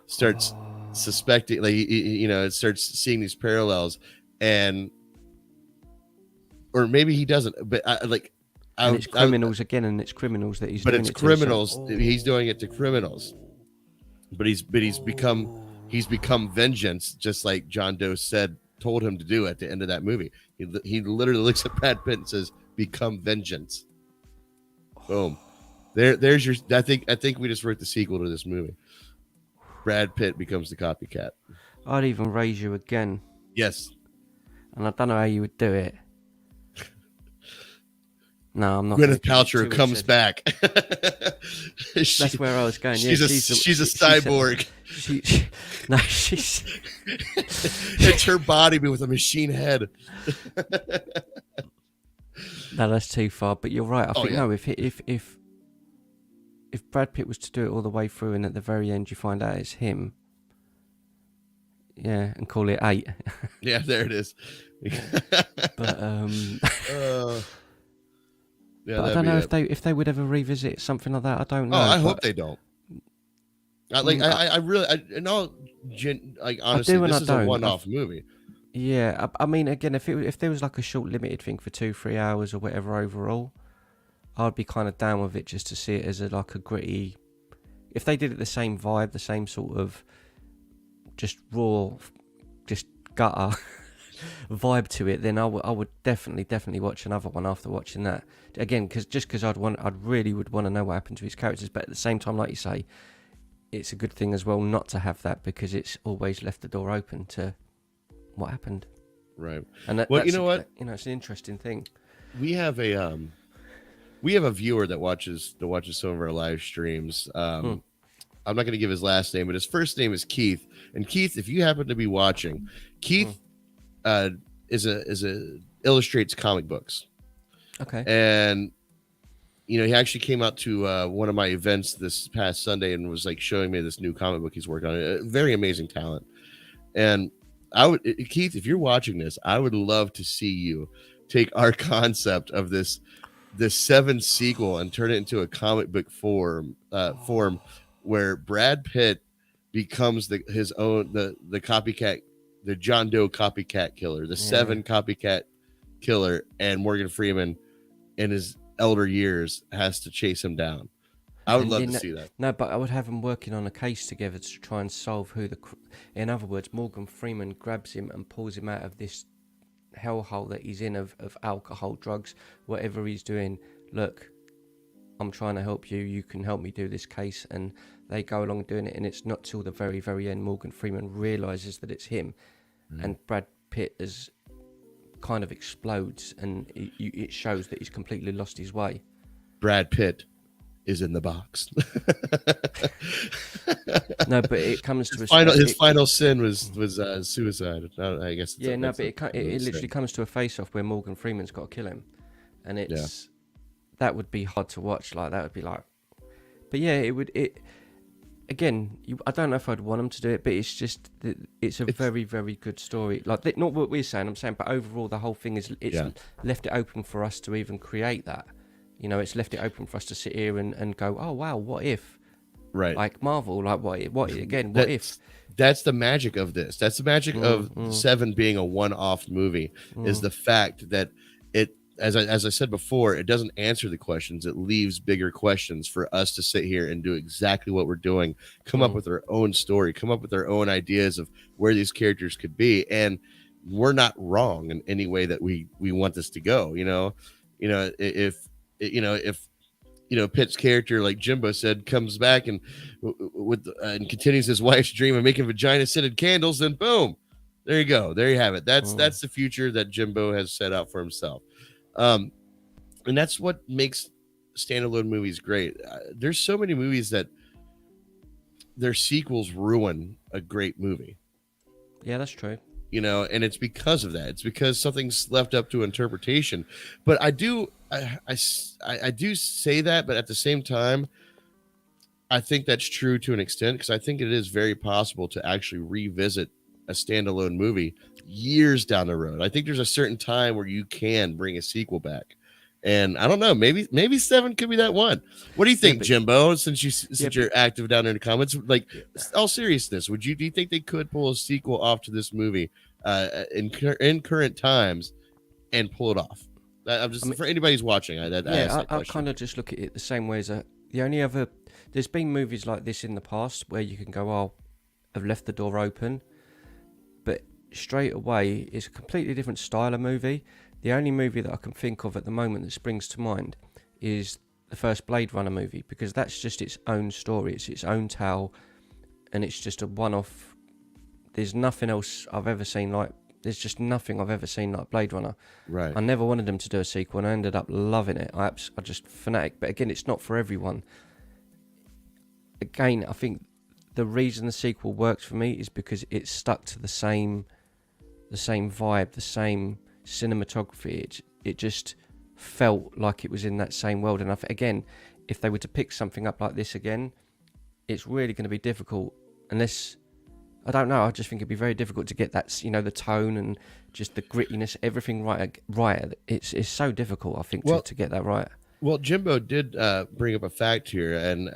Starts suspecting, like, it starts seeing these parallels, or maybe he doesn't, but it's criminals again, and it's criminals that he's. But doing it's it criminals. To, He's doing it to criminals. But he's become vengeance, just like John Doe told him to do at the end of that movie. He literally looks at Brad Pitt and says, "Become vengeance." Boom. There's your. I think we just wrote the sequel to this movie. Brad Pitt becomes the copycat. I'd even raise you again. Yes. And I don't know how you would do it. No, I'm not. Gwyneth Paltrow comes back. That's where I was going. She's a cyborg. She's It's her body, but with a machine head. No, that's too far. But you're right. I think no. If Brad Pitt was to do it all the way through, and at the very end you find out it's him, and call it 8. Yeah, there it is. But yeah, but I don't know if they would ever revisit something like that. I don't know. Oh, I hope they don't. Honestly, this is a one-off movie. Yeah, I mean, again, if there was like a short, limited thing for 2-3 hours or whatever overall, I'd be kind of down with it just to see it as a gritty. If they did it the same vibe, the same sort of just raw, just gutter vibe to it, then I would definitely watch another one after watching that. Again, because I'd really would want to know what happened to his characters, but at the same time, like you say, it's a good thing as well not to have that, because it's always left the door open to what happened. Right. And it's an interesting thing. We have a viewer that watches some of our live streams. I'm not going to give his last name, but his first name is Keith. And Keith, if you happen to be watching, Keith illustrates comic books. Okay. And he actually came out to one of my events this past Sunday and was like showing me this new comic book he's working on. A very amazing talent. And Keith, if you're watching this, I would love to see you take our concept of this 7 sequel and turn it into a comic book form where Brad Pitt becomes the copycat, the John Doe copycat killer, the 7 copycat killer, and Morgan Freeman in his elder years has to chase him down. I would love to see that. No, but I would have them working on a case together to try and solve in other words, Morgan Freeman grabs him and pulls him out of this hellhole that he's in of alcohol, drugs, whatever he's doing. Look, I'm trying to help you. You can help me do this case. And they go along doing it. And it's not till the very, very end Morgan Freeman realizes that it's him. And Brad Pitt is kind of explodes, and it shows that he's completely lost his way. Brad Pitt is in the box. No, but it comes to his final sin was suicide. I guess. Yeah, no, but it literally comes to a face-off where Morgan Freeman's got to kill him, and that would be hard to watch. Like that would be like, but yeah, it would. Again, I don't know if I'd want them to do it, but it's a very, very good story. Like, not what we're saying, I'm saying, but overall, the whole thing is left it open for us to even create that. It's left it open for us to sit here and go, oh, wow, what if? Right. Like Marvel, like what again? What if? That's the magic of this. That's the magic of Mm. Seven being a one-off movie, is Mm. the fact that it, as I said before, it doesn't answer the questions. It leaves bigger questions for us to sit here and do exactly what we're doing, come up Mm. with our own story, come up with our own ideas of where these characters could be, and we're not wrong in any way that we want this to go. If Pitt's character, like Jimbo said, comes back and and continues his wife's dream of making vagina scented candles, then boom, there you go, there you have it. That's the future that Jimbo has set out for himself, um, and that's what makes standalone movies great. There's so many movies that their sequels ruin a great movie. Yeah, that's true. And it's because of that. It's because something's left up to interpretation. But I do say that, but at the same time, I think that's true to an extent, because I think it is very possible to actually revisit a standalone movie years down the road. I think there's a certain time where you can bring a sequel back. And I don't know, maybe Seven could be that one. What do you think, Jimbo? Since you're active down in the comments, like, all seriousness, do you think they could pull a sequel off to this movie in current times and pull it off? For anybody who's watching, I kind of just look at it the same way as the only other. There's been movies like this in the past where you can go, oh, I've left the door open, but straight away it's a completely different style of movie. The only movie that I can think of at the moment that springs to mind is the first Blade Runner movie, because that's just its own story. It's its own tale, and it's just a one-off. There's nothing else I've ever seen like. There's just nothing I've ever seen like Blade Runner. Right. I never wanted them to do a sequel, and I ended up loving it. I just fanatic. But again, it's not for everyone. Again, I think the reason the sequel works for me is because it stuck to the same vibe, the same cinematography. It just felt like it was in that same world. And again, if they were to pick something up like this again, it's really going to be difficult. Unless, I don't know, I just think it'd be very difficult to get that, the tone and just the grittiness, everything right. It's so difficult, I think, to get that right. Well, Jimbo did bring up a fact here, and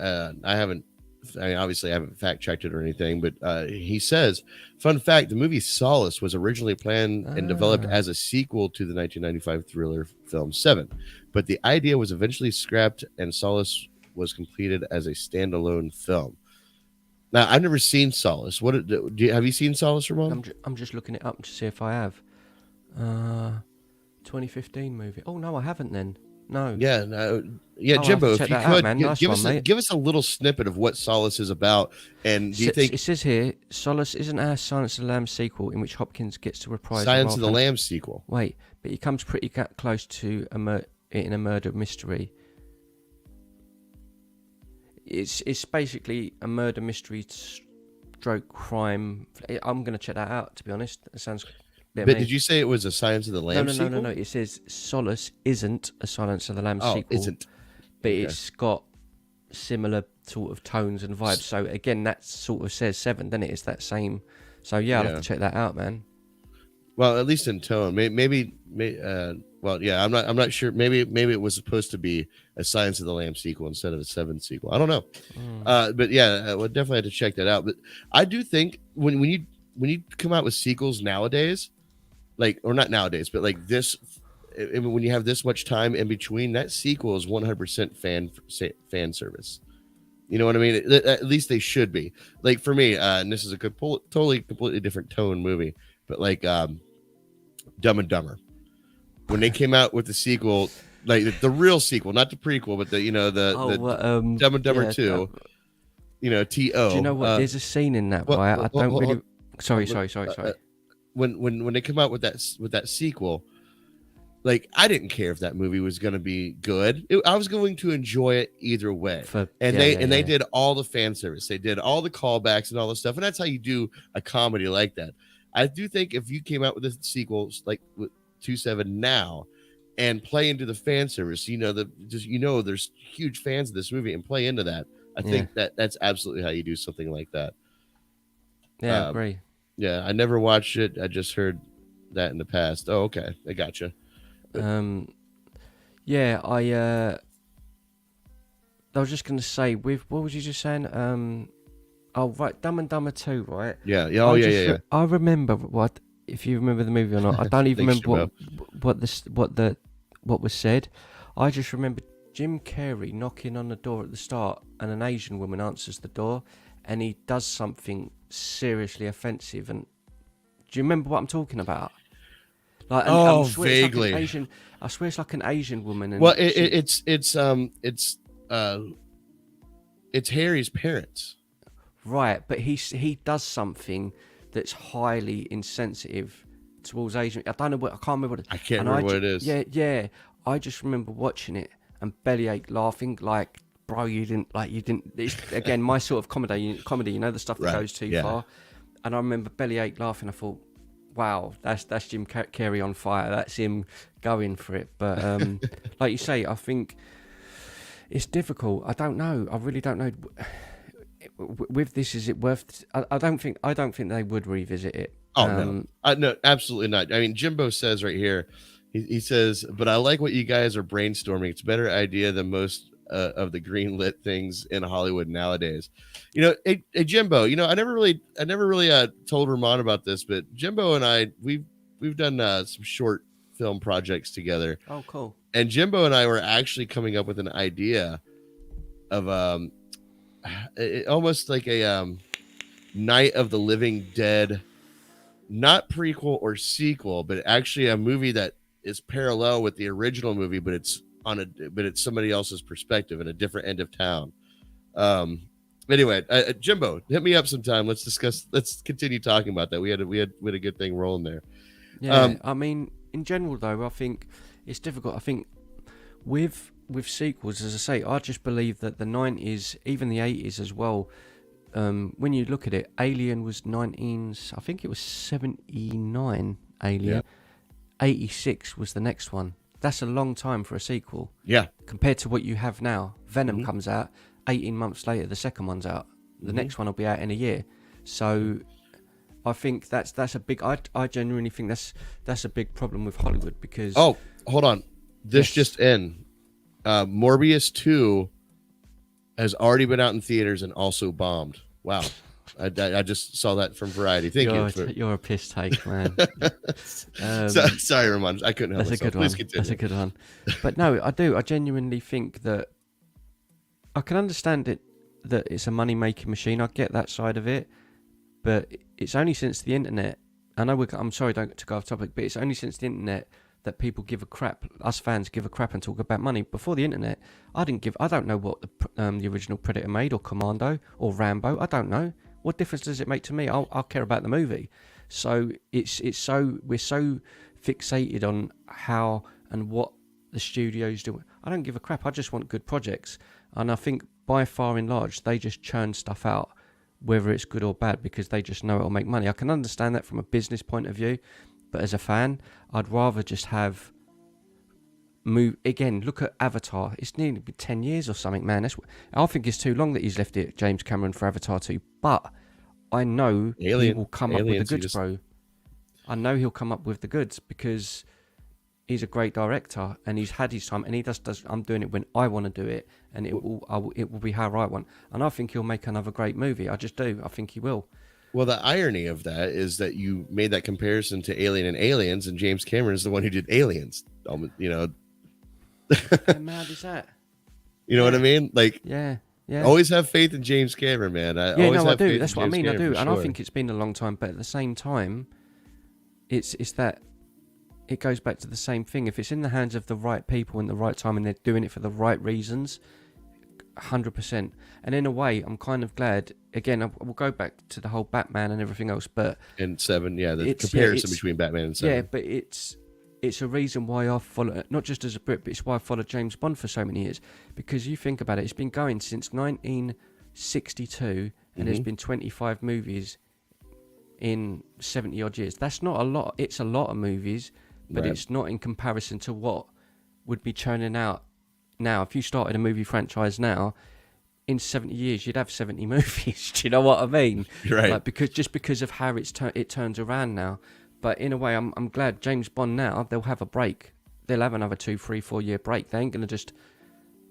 obviously I haven't fact checked it or anything, but he says, fun fact, the movie Solace was originally planned and developed as a sequel to the 1995 thriller film Seven, but the idea was eventually scrapped and Solace was completed as a standalone film. Now, I've never seen Solace. Have you seen Solace, Ramon? I'm just looking it up to see if I have. 2015 movie. Oh, no, I haven't then. No. Yeah, Jimbo, if you could, out, give us a little snippet of what Solace is about. And do you think... It says here, Solace isn't our Silence of the Lambs sequel in which Hopkins gets to reprise... Silence of the Lambs sequel. Wait, but he comes pretty close to in a murder mystery. It's basically a murder mystery stroke crime. I'm going to check that out, to be honest. It sounds... But did you say it was a Silence of the Lambs sequel? No. It says Solace isn't a Silence of the Lambs sequel. Isn't. But it's got similar sort of tones and vibes. So again, that sort of says Seven, then it is that same. So yeah, I'll have to check that out, man. Well, at least in tone. Maybe I'm not sure. Maybe it was supposed to be a Silence of the Lambs sequel instead of a Seven sequel. I don't know. But yeah, we'll definitely have to check that out. But I do think when you come out with sequels nowadays, or not nowadays, but like this, when you have this much time in between, that sequel is 100% fan service. You know what I mean? At least they should be. Like for me, and this is a completely different tone movie, but like Dumb and Dumber, when they came out with the sequel, like the real sequel, not the prequel, but the Dumb and Dumber 2, T.O. Do you know what? There's a scene in that. I don't really. Sorry. When they come out with that sequel, like I didn't care if that movie was going to be good. I was going to enjoy it either way. They did all the fan service. They did all the callbacks and all the stuff, and that's how you do a comedy like that. I do think if you came out with a sequel like with 2-7 now and play into the fan service, there's huge fans of this movie and play into that. I think that's absolutely how you do something like that. Yeah, I agree. Yeah, I never watched it. I just heard that in the past. Oh, okay. I gotcha. I was just going to say, with what was you just saying? Oh, right, Dumb and Dumber 2, right? Yeah, yeah, oh yeah. I remember what, if you remember the movie or not. I don't even Thanks, remember what was said. I just remember Jim Carrey knocking on the door at the start, and an Asian woman answers the door, and he does something seriously offensive. And do you remember what I'm talking about? Like, and I swear vaguely. I swear it's like an Asian woman. And Well, it's Harry's parents. right, but he does something that's highly insensitive towards Asian. I don't know what, I can't remember what. I can't remember what it is. Yeah. I just remember watching it and bellyache laughing like, bro, you didn't. It's, again, my sort of comedy. You know, the stuff that goes too far. And I remember bellyache laughing. I thought, wow, that's Jim Carrey on fire. That's him going for it. But like you say, I think it's difficult. I don't know. I really don't know. With this, is it worth? I don't think they would revisit it. Oh no, no, absolutely not. I mean, Jimbo says right here, he says, but I like what you guys are brainstorming. It's a better idea than most of the greenlit things in Hollywood nowadays. You know, hey Jimbo, you know, I never really told Ramon about this, but Jimbo and I, we've done some short film projects together. Oh, cool. And Jimbo and I were actually coming up with an idea of almost like a Night of the Living Dead, not prequel or sequel, but actually a movie that is parallel with the original movie, but it's somebody else's perspective in a different end of town. Anyway, Jimbo, hit me up sometime. Let's continue talking about that. We had a good thing rolling there. Yeah, I mean, in general though, I think it's difficult. I think with sequels, as I say, I just believe that the 90s, even the 80s as well, when you look at it, Alien was I think it was 79, Alien. Yeah. 86 was the next one. That's a long time for a sequel. Yeah. Compared to what you have now. Venom comes out, 18 months later, the second one's out. The next one will be out in a year. So I think that's a big, I genuinely think that's a big problem with Hollywood because... Oh, hold on. This just in. Morbius 2 has already been out in theaters and also bombed. Wow. I just saw that from Variety. Thank you. You're a piss take, man. Sorry, Ramon. I couldn't help myself. That's a good Please one. continue. That's a good one. But no, I do. I genuinely think that I can understand it, that it's a money-making machine. I get that side of it. But it's only since the internet, I know I'm sorry to go off topic, but it's only since the internet that people give a crap, us fans give a crap and talk about money. Before the internet, I don't know what the original Predator made, or Commando, or Rambo. I don't know. What difference does it make to me? I'll care about the movie. So we're so fixated on how and what the studios do. I don't give a crap. I just want good projects. And I think by far and large, they just churn stuff out, whether it's good or bad, because they just know it'll make money. I can understand that from a business point of view, but as a fan, I'd rather just have again. Look at Avatar. It's nearly been 10 years or something, man. I think it's too long that he's left it, James Cameron, for Avatar 2. But I know he will come up with the goods, bro. I know he'll come up with the goods because he's a great director and he's had his time, and he does. I'm doing it when I want to do it, and it will be how I want. And I think he'll make another great movie. I just do. I think he will. Well, the irony of that is that you made that comparison to Alien and Aliens, and James Cameron is the one who did Aliens. You know, how mad is that? You know what I mean? Like, yeah. Always have faith in James Cameron, man. I do. That's what I mean. I do, and I think it's been a long time. But at the same time, it's that it goes back to the same thing. If it's in the hands of the right people in the right time, and they're doing it for the right reasons, 100%. And in a way, I'm kind of glad. Again, we'll go back to the whole Batman and everything else, but in 7, the comparison between Batman and 7. Yeah, but it's a reason why I follow, not just as a Brit, but it's why I followed James Bond for so many years. Because you think about it, it's been going since 1962, and there's been 25 movies in 70 odd years. That's not a lot. It's a lot of movies, but it's not in comparison to what would be churning out now. If you started a movie franchise now, in 70 years, you'd have 70 movies. Do you know what I mean? Right. Like, because of how it turns around now. But in a way, I'm glad James Bond now, they'll have a break. They'll have another 2, 3, 4 year break. They ain't going to just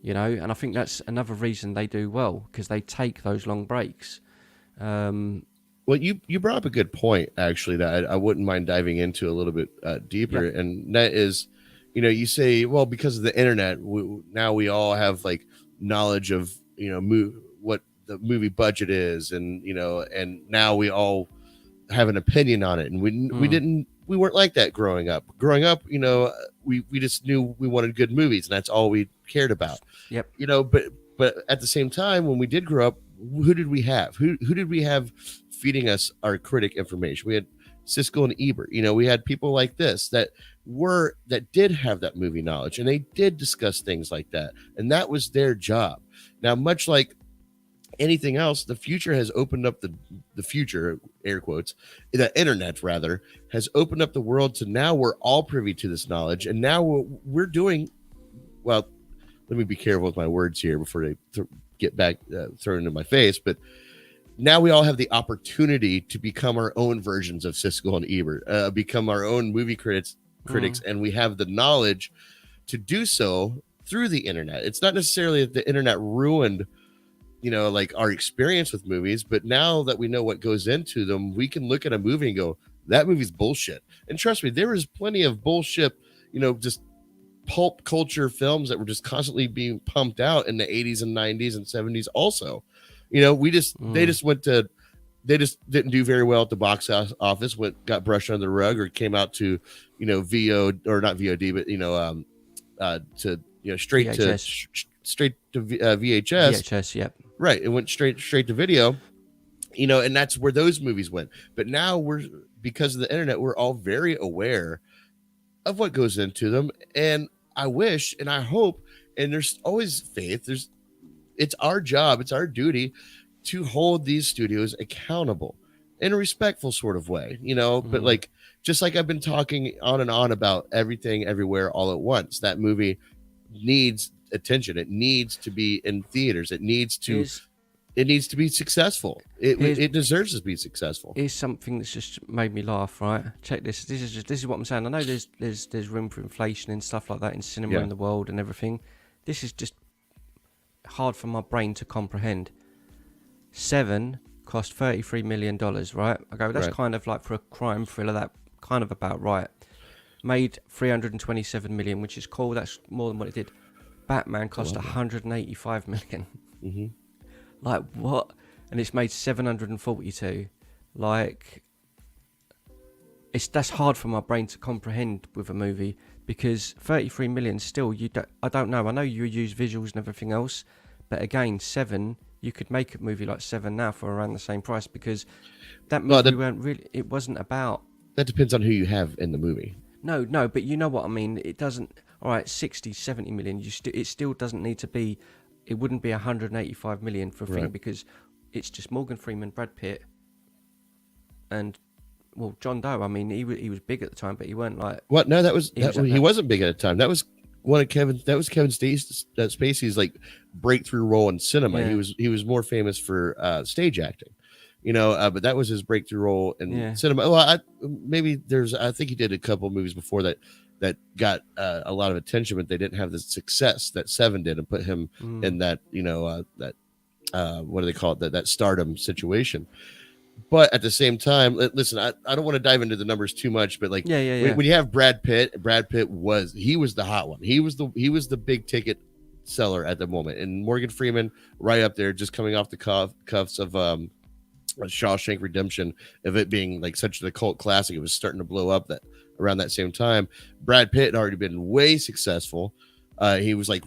you know, and I think that's another reason they do well, because they take those long breaks. Well, you brought up a good point, actually, that I wouldn't mind diving into a little bit deeper. Yep. And that is, you say, well, because of the internet, now we all have like knowledge of, what the movie budget is. And now we all have an opinion on it. And we weren't like that growing up. We just knew we wanted good movies, and that's all we cared about. Yep. But at the same time, when we did grow up, who did we have? Who did we have feeding us our critic information? We had Siskel and Ebert. We had people like this that did have that movie knowledge, and they did discuss things like that, and that was their job. Now, much like anything else, the future has opened up the future, air quotes, the internet rather, has opened up the world to now we're all privy to this knowledge, and now we're doing well. Let me be careful with my words here before they get back thrown into my face, but now we all have the opportunity to become our own versions of Siskel and Ebert, become our own movie critics, and we have the knowledge to do so through the internet. It's not necessarily that the internet ruined, like our experience with movies, but now that we know what goes into them, we can look at a movie and go, that movie's bullshit. And trust me, there is plenty of bullshit, just pulp culture films that were just constantly being pumped out in the 80s and 90s and 70s also. They just didn't do very well at the box office, got brushed under the rug, or came out to VO, or not VOD, but straight VHS. straight to VHS. VHS, yep. Right, it went straight to video, and that's where those movies went. But now because of the internet, we're all very aware of what goes into them, and I wish and I hope, and there's always faith, it's our job, it's our duty to hold these studios accountable in a respectful sort of way, but like, just like I've been talking on and on about Everything Everywhere All at Once, that movie needs attention. It needs to be in theaters. It needs to be successful. It deserves to be successful. Here's something that's just made me laugh, right? Check this. This is what I'm saying. I know there's room for inflation and stuff like that in cinema in the world and everything. This is just hard for my brain to comprehend. Seven cost $33 million, right? I go, that's kind of like, for a crime thriller, that kind of about right. Made 327 million, which is cool. That's more than what it did. Batman cost 185 million. Mm-hmm. Like, what? And it's made 742. Like, that's hard for my brain to comprehend with a movie, because 33 million still, I don't know. I know you use visuals and everything else, but again, Seven, you could make a movie like Seven now for around the same price, because that movie it wasn't about. That depends on who you have in the movie. No, but you know what I mean. It doesn't. All right, 60, 70 million. It still doesn't need to be. It wouldn't be 185 million for a thing, because it's just Morgan Freeman, Brad Pitt, and John Doe. I mean, he was big at the time, but he weren't like. What? No, he wasn't big at the time. That was Kevin Spacey's like breakthrough role in cinema. Yeah. He was more famous for stage acting, but that was his breakthrough role in cinema. Well, I think he did a couple of movies before that got a lot of attention, but they didn't have the success that Seven did, and put him in that, what do they call it? That stardom situation. But at the same time, listen, I don't want to dive into the numbers too much, but like, when you have Brad Pitt was the hot one. He was the big ticket seller at the moment, and Morgan Freeman right up there, just coming off the cuffs of Shawshank Redemption, of it being like such a cult classic. It was starting to blow up around that same time. Brad Pitt had already been way successful. He was like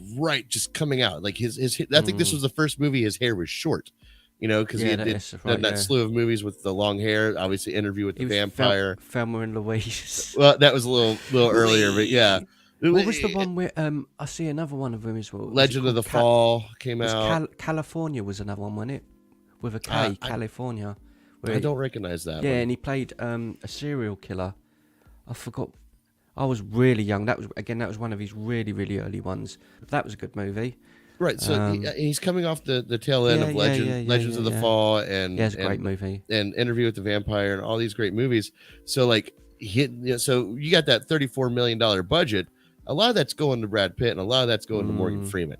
just coming out, like his I think this was the first movie his hair was short, because he did that slew of movies with the long hair. Obviously, Interview with the Vampire, Thelma and Louise. Well, that was a little earlier, but yeah. What was the one where I see another one of them as well? Legend of the Fall came out. California was another one, wasn't it? With a K, California. I don't recognize that. Yeah, one. And he played a serial killer. I forgot. I was really young. That was one of his really, really early ones. That was a good movie. Right. So he's coming off the tail end of Legends of the Fall, and it's a great movie. And Interview with the Vampire, and all these great movies. So like so you got that $34 million budget. A lot of that's going to Brad Pitt, and a lot of that's going to Morgan Freeman.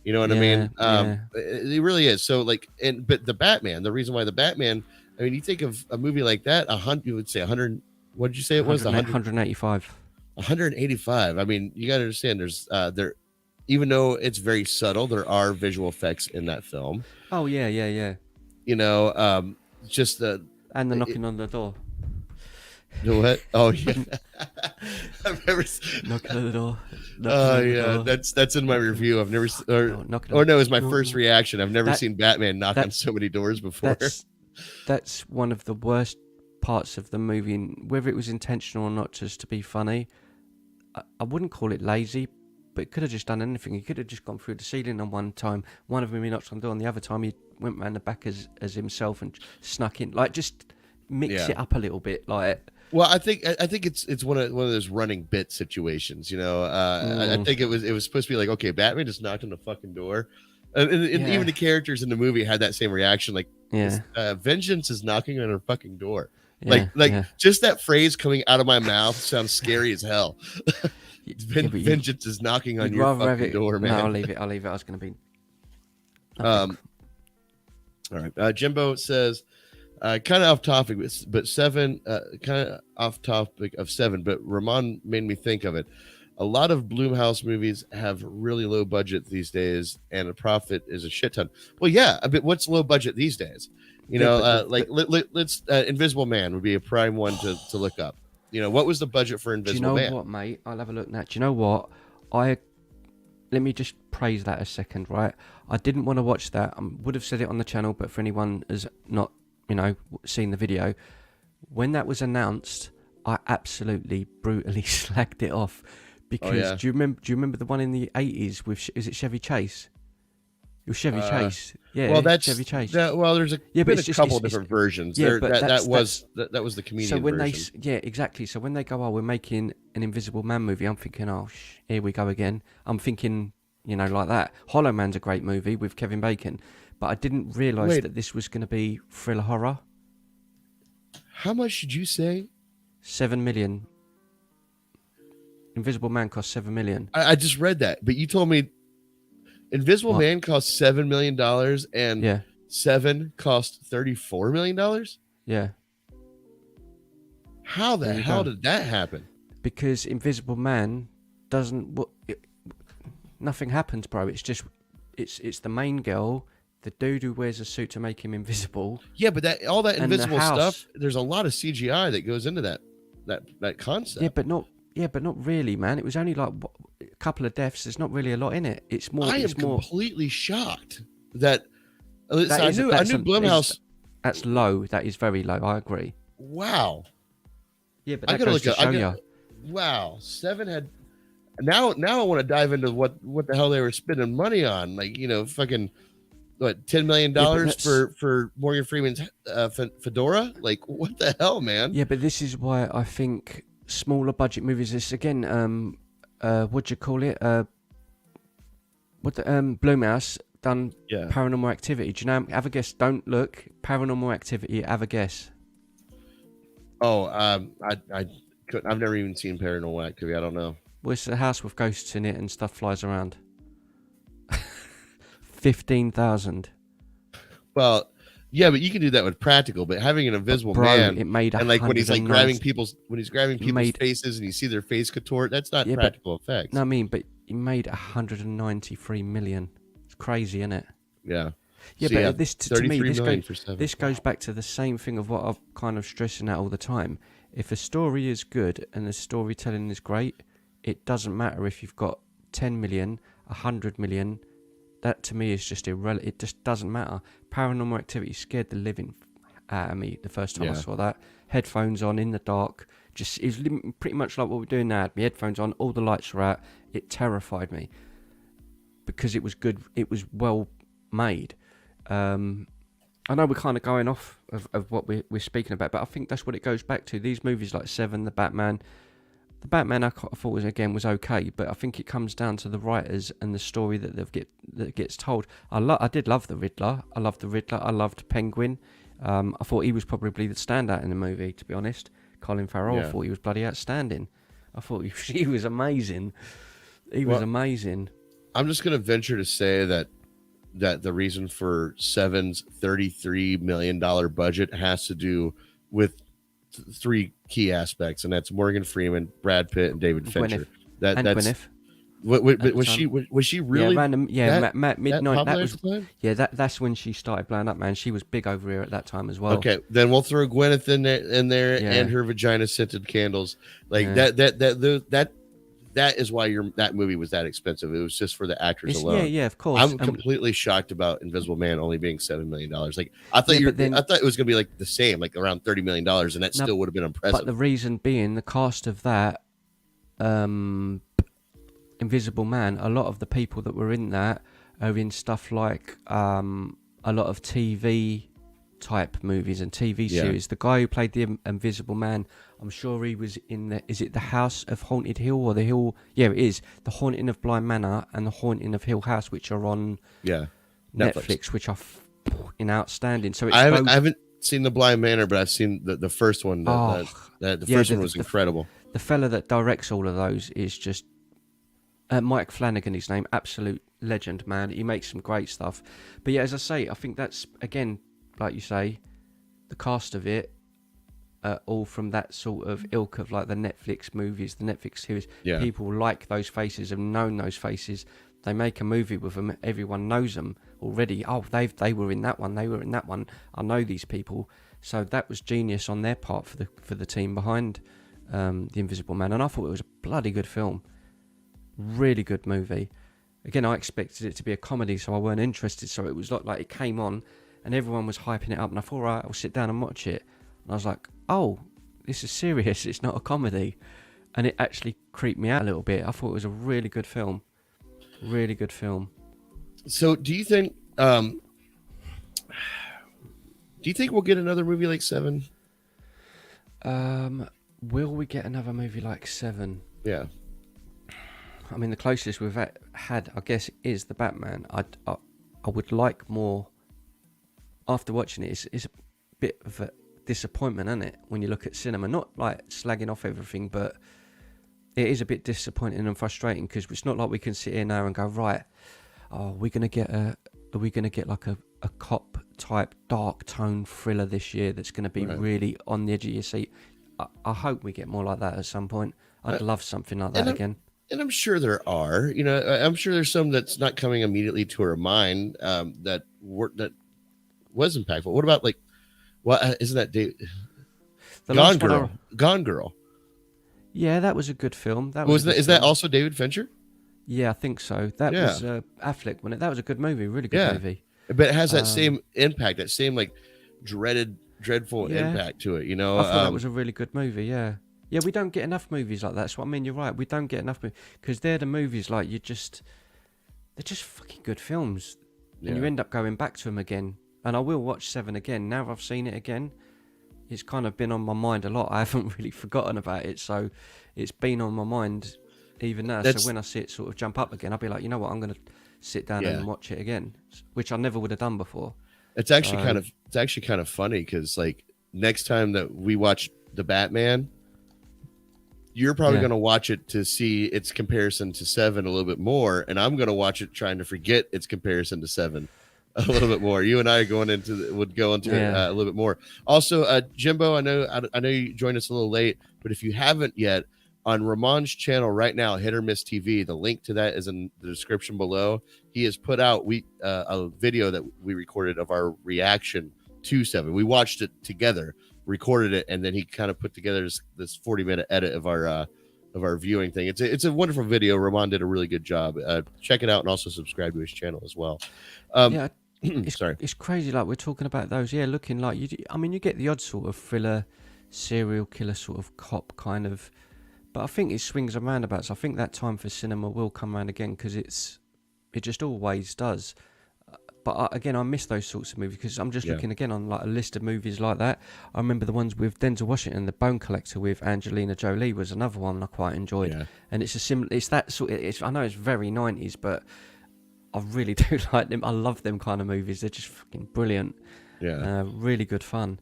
You know what I Yeah, mean? yeah. It really is. So like, but the Batman, the reason why the Batman, I mean, you think of a movie like that, you would say 100. What did you say it was? 185. 185. I mean, you got to understand. There's there, even though it's very subtle, there are visual effects in that film. Oh yeah, yeah, yeah. You know, just the And the knocking on the door. what? Oh yeah, I've never. Knocking on the door. Oh yeah, that's in my review. I've never, or no, it's my first reaction. I've never seen Batman knock on so many doors before. That's one of the worst parts of the movie, whether it was intentional or not, just to be funny. I wouldn't call it lazy, but it could have just done anything. He could have just gone through the ceiling on one time. One of them he knocked on the door, and the other time he went round the back as himself and snuck in. Like, just mix it up a little bit. Like, well, I think it's one of those running bit situations. You know, I think it was supposed to be like, okay, Batman just knocked on the fucking door, and even the characters in the movie had that same reaction. Like, vengeance is knocking on her fucking door. Just that phrase coming out of my mouth sounds scary as hell. Vengeance is knocking on your fucking door, man. No, I'll leave it. I was going to be. All right. Jimbo says, kind of off topic, but Seven, kind of off topic of Seven, but Ramon made me think of it. A lot of Blumhouse movies have really low budget these days, and the profit is a shit ton. Well, yeah, but what's low budget these days? You know, let's Invisible Man would be a prime one to look up. You know, what was the budget for Invisible Man? Do you know what, mate? I'll have a look now. Do you know what? Let me just praise that a second, right? I didn't want to watch that. I would have said it on the channel, but for anyone who's not, seen the video, when that was announced, I absolutely brutally slagged it off because do you remember the one in the 80s with is it Chevy Chase? It was Chevy Chase. Yeah, well, that's Chevy Chase. Well, there's a couple different versions. Yeah, that was the comedian so when version. Exactly. So when they go, we're making an Invisible Man movie, I'm thinking, here we go again. I'm thinking, like that. Hollow Man's a great movie with Kevin Bacon, but I didn't realise that this was going to be thriller horror. How much did you say? 7 million. Invisible Man cost 7 million. I just read that, but you told me Invisible Man cost $7 million and Seven cost $34 million. Yeah. How the hell did that happen? Because Invisible Man nothing happens, bro. It's just it's the main girl, the dude who wears a suit to make him invisible. Yeah, but all that invisible stuff. There's a lot of CGI that goes into that concept. Yeah, but not really, man. It was only like a couple of deaths. There's not really a lot in it. It's more. I am completely shocked that. I knew Blumhouse. That's low. That is very low. I agree. Wow. Yeah, but that goes to show you. Wow, Seven had. Now I want to dive into what the hell they were spending money on. Like, fucking what, $10 million for Morgan Freeman's fedora. Like, what the hell, man? Yeah, but this is why I think smaller budget movies. This again, what do you call it? Blumhouse done Paranormal Activity. Do you know? Have a guess. Don't look. Paranormal Activity. Have a guess. Oh, I've never even seen Paranormal Activity. I don't know. Well, it's a house with ghosts in it and stuff flies around. 15,000. Well, yeah, but you can do that with practical. But having an invisible man, it made and like when he's like grabbing people's faces and you see their face contort, that's not practical effects. No, I mean, but he made 193 million. It's crazy, isn't it? Yeah. Yeah, so but this to me, this goes wow. back to the same thing of what I'm kind of stressing out all the time. If a story is good and the storytelling is great, it doesn't matter if you've got 10 million, 100 million. That to me is just irrelevant. It just doesn't matter. Paranormal Activity scared the living out of me the first time I saw that. Headphones on in the dark. It was pretty much like what we're doing now. I had my headphones on, all the lights were out. It terrified me because it was good. It was well made. I know we're kind of going off of what we're speaking about, but I think that's what it goes back to. These movies like Seven, The Batman I thought was okay, but I think it comes down to the writers and the story that gets told. I did love the Riddler. I loved the Riddler. I loved Penguin. I thought he was probably the standout in the movie, to be honest. Colin Farrell, I thought he was bloody outstanding. I thought he was amazing. He was amazing. I'm just gonna venture to say that the reason for Seven's $33 million budget has to do with three key aspects, and that's Morgan Freeman, Brad Pitt, and David Gwyneth Fincher. That and that's Gwyneth what at the was she time. was she Yeah, really random. Yeah, that mid that night. That popular at was. the time? Yeah, that's when she started blowing up, man. She was big over here at that time as well. Okay, then we'll throw Gwyneth in there and Yeah, her vagina scented candles. Like yeah. that is why that movie was that expensive. It was just for the actors It's yeah, alone. yeah, of course. I'm completely shocked about Invisible Man only being $7 million. Like I thought Yeah, but then I thought it was gonna be like the same, like around $30 million, and that no, still would have been but impressive. the reason being the cast of that um Invisible Man, a lot of the people that were in that are in stuff like a lot of TV type movies and TV Yeah. series. The guy who played the Invisible Man, I'm sure he was in is it the House of Haunted Hill or the Hill? Yeah, it is. The Haunting of Bly Manor and the Haunting of Hill House, which are on Yeah, Netflix, which are outstanding. So it's I haven't seen the Blind Manor, but I've seen the first one. oh, The yeah, first one was incredible. the fella that directs all of those is just Mike Flanagan, his name, absolute legend, man. He makes some great stuff. But yeah, as I say, I think that's, again, like you say, the cast of it, all from that sort of ilk of like the Netflix movies, the Netflix series. Yeah. People like those faces, have known those faces. They make a movie with them. Everyone knows them already. Oh, they were in that one. They were in that one. I know these people. So that was genius on their part for the team behind The Invisible Man. And I thought it was a bloody good film. Really good movie. Again, I expected it to be a comedy, so I weren't interested. So it was like it came on and everyone was hyping it up, and I thought, all right, I'll sit down and watch it. And I was like, oh, this is serious. It's not a comedy. And it actually creeped me out a little bit. I thought it was a really good film. Really good film. So do you think we'll get another movie like Seven? Will we get another movie like Seven? Yeah. I mean, the closest we've had, I guess, is the Batman. I would like more. After watching it, it's a bit of a disappointment, isn't it? When you look at cinema, not like slagging off everything, but it is a bit disappointing and frustrating because it's not like we can sit here now and go, right, are we gonna get like a cop type dark tone thriller this year that's gonna be really on the edge of your seat? I hope we get more like that at some point. I'd love something like that again. And I'm sure there are. You know, I'm sure there's some that's not coming immediately to our mind that was impactful. What about like, isn't that Gone Girl? Gone Girl. Yeah, that was a good film. Is that also David Fincher? Yeah, I think so. That was Affleck, wasn't it? That was a good movie, really good movie. But it has that same impact, that same like dreadful impact to it. You know, I thought that was a really good movie. Yeah, yeah. We don't get enough movies like that. That's what I mean. You're right. We don't get enough movies because they're the movies like they're just fucking good films, and you end up going back to them again. And I will watch Seven again now I've seen it again. It's kind of been on my mind a lot. I haven't really forgotten about it, so it's been on my mind even now. So when I see it sort of jump up again, I'll be like, you know what, I'm going to sit down and watch it again, which I never would have done before. It's actually kind of funny because like next time that we watch the Batman, you're probably going to watch it to see its comparison to Seven a little bit more, and I'm going to watch it trying to forget its comparison to Seven a little bit more. You and I would go into it a little bit more. Also, Jimbo, I know you joined us a little late, but if you haven't yet, on Ramon's channel right now, Hit or Miss TV, the link to that is in the description below. He has put out a video that we recorded of our reaction to Seven. We watched it together, recorded it, and then he kind of put together this 40-minute edit of our viewing thing. It's a wonderful video. Ramon did a really good job. Check it out and also subscribe to his channel as well. It's crazy. Like we're talking about those, looking like you get the odd sort of thriller, serial killer sort of cop kind of, but I think it swings and roundabouts. I think that time for cinema will come around again because it just always does. But I miss those sorts of movies because I'm just looking again on like a list of movies like that. I remember the ones with Denzel Washington, The Bone Collector with Angelina Jolie was another one I quite enjoyed. And it's that sort. I know it's very 90s, but I really do like them. I love them kind of movies. They're just fucking brilliant. Yeah. Really good fun.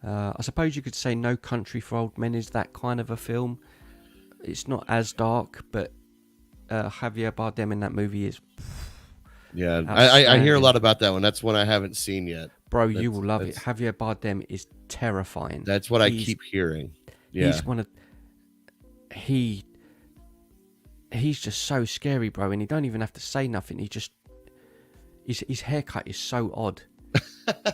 I suppose you could say No Country for Old Men is that kind of a film. It's not as dark, but Javier Bardem in that movie is Yeah, I hear a outstanding. lot about that one. That's one I haven't seen yet. Bro, you will love it. Javier Bardem is terrifying. That's what I keep hearing. Yeah, He's one of he's just so scary, bro, and he don't even have to say nothing. He just his haircut is so odd.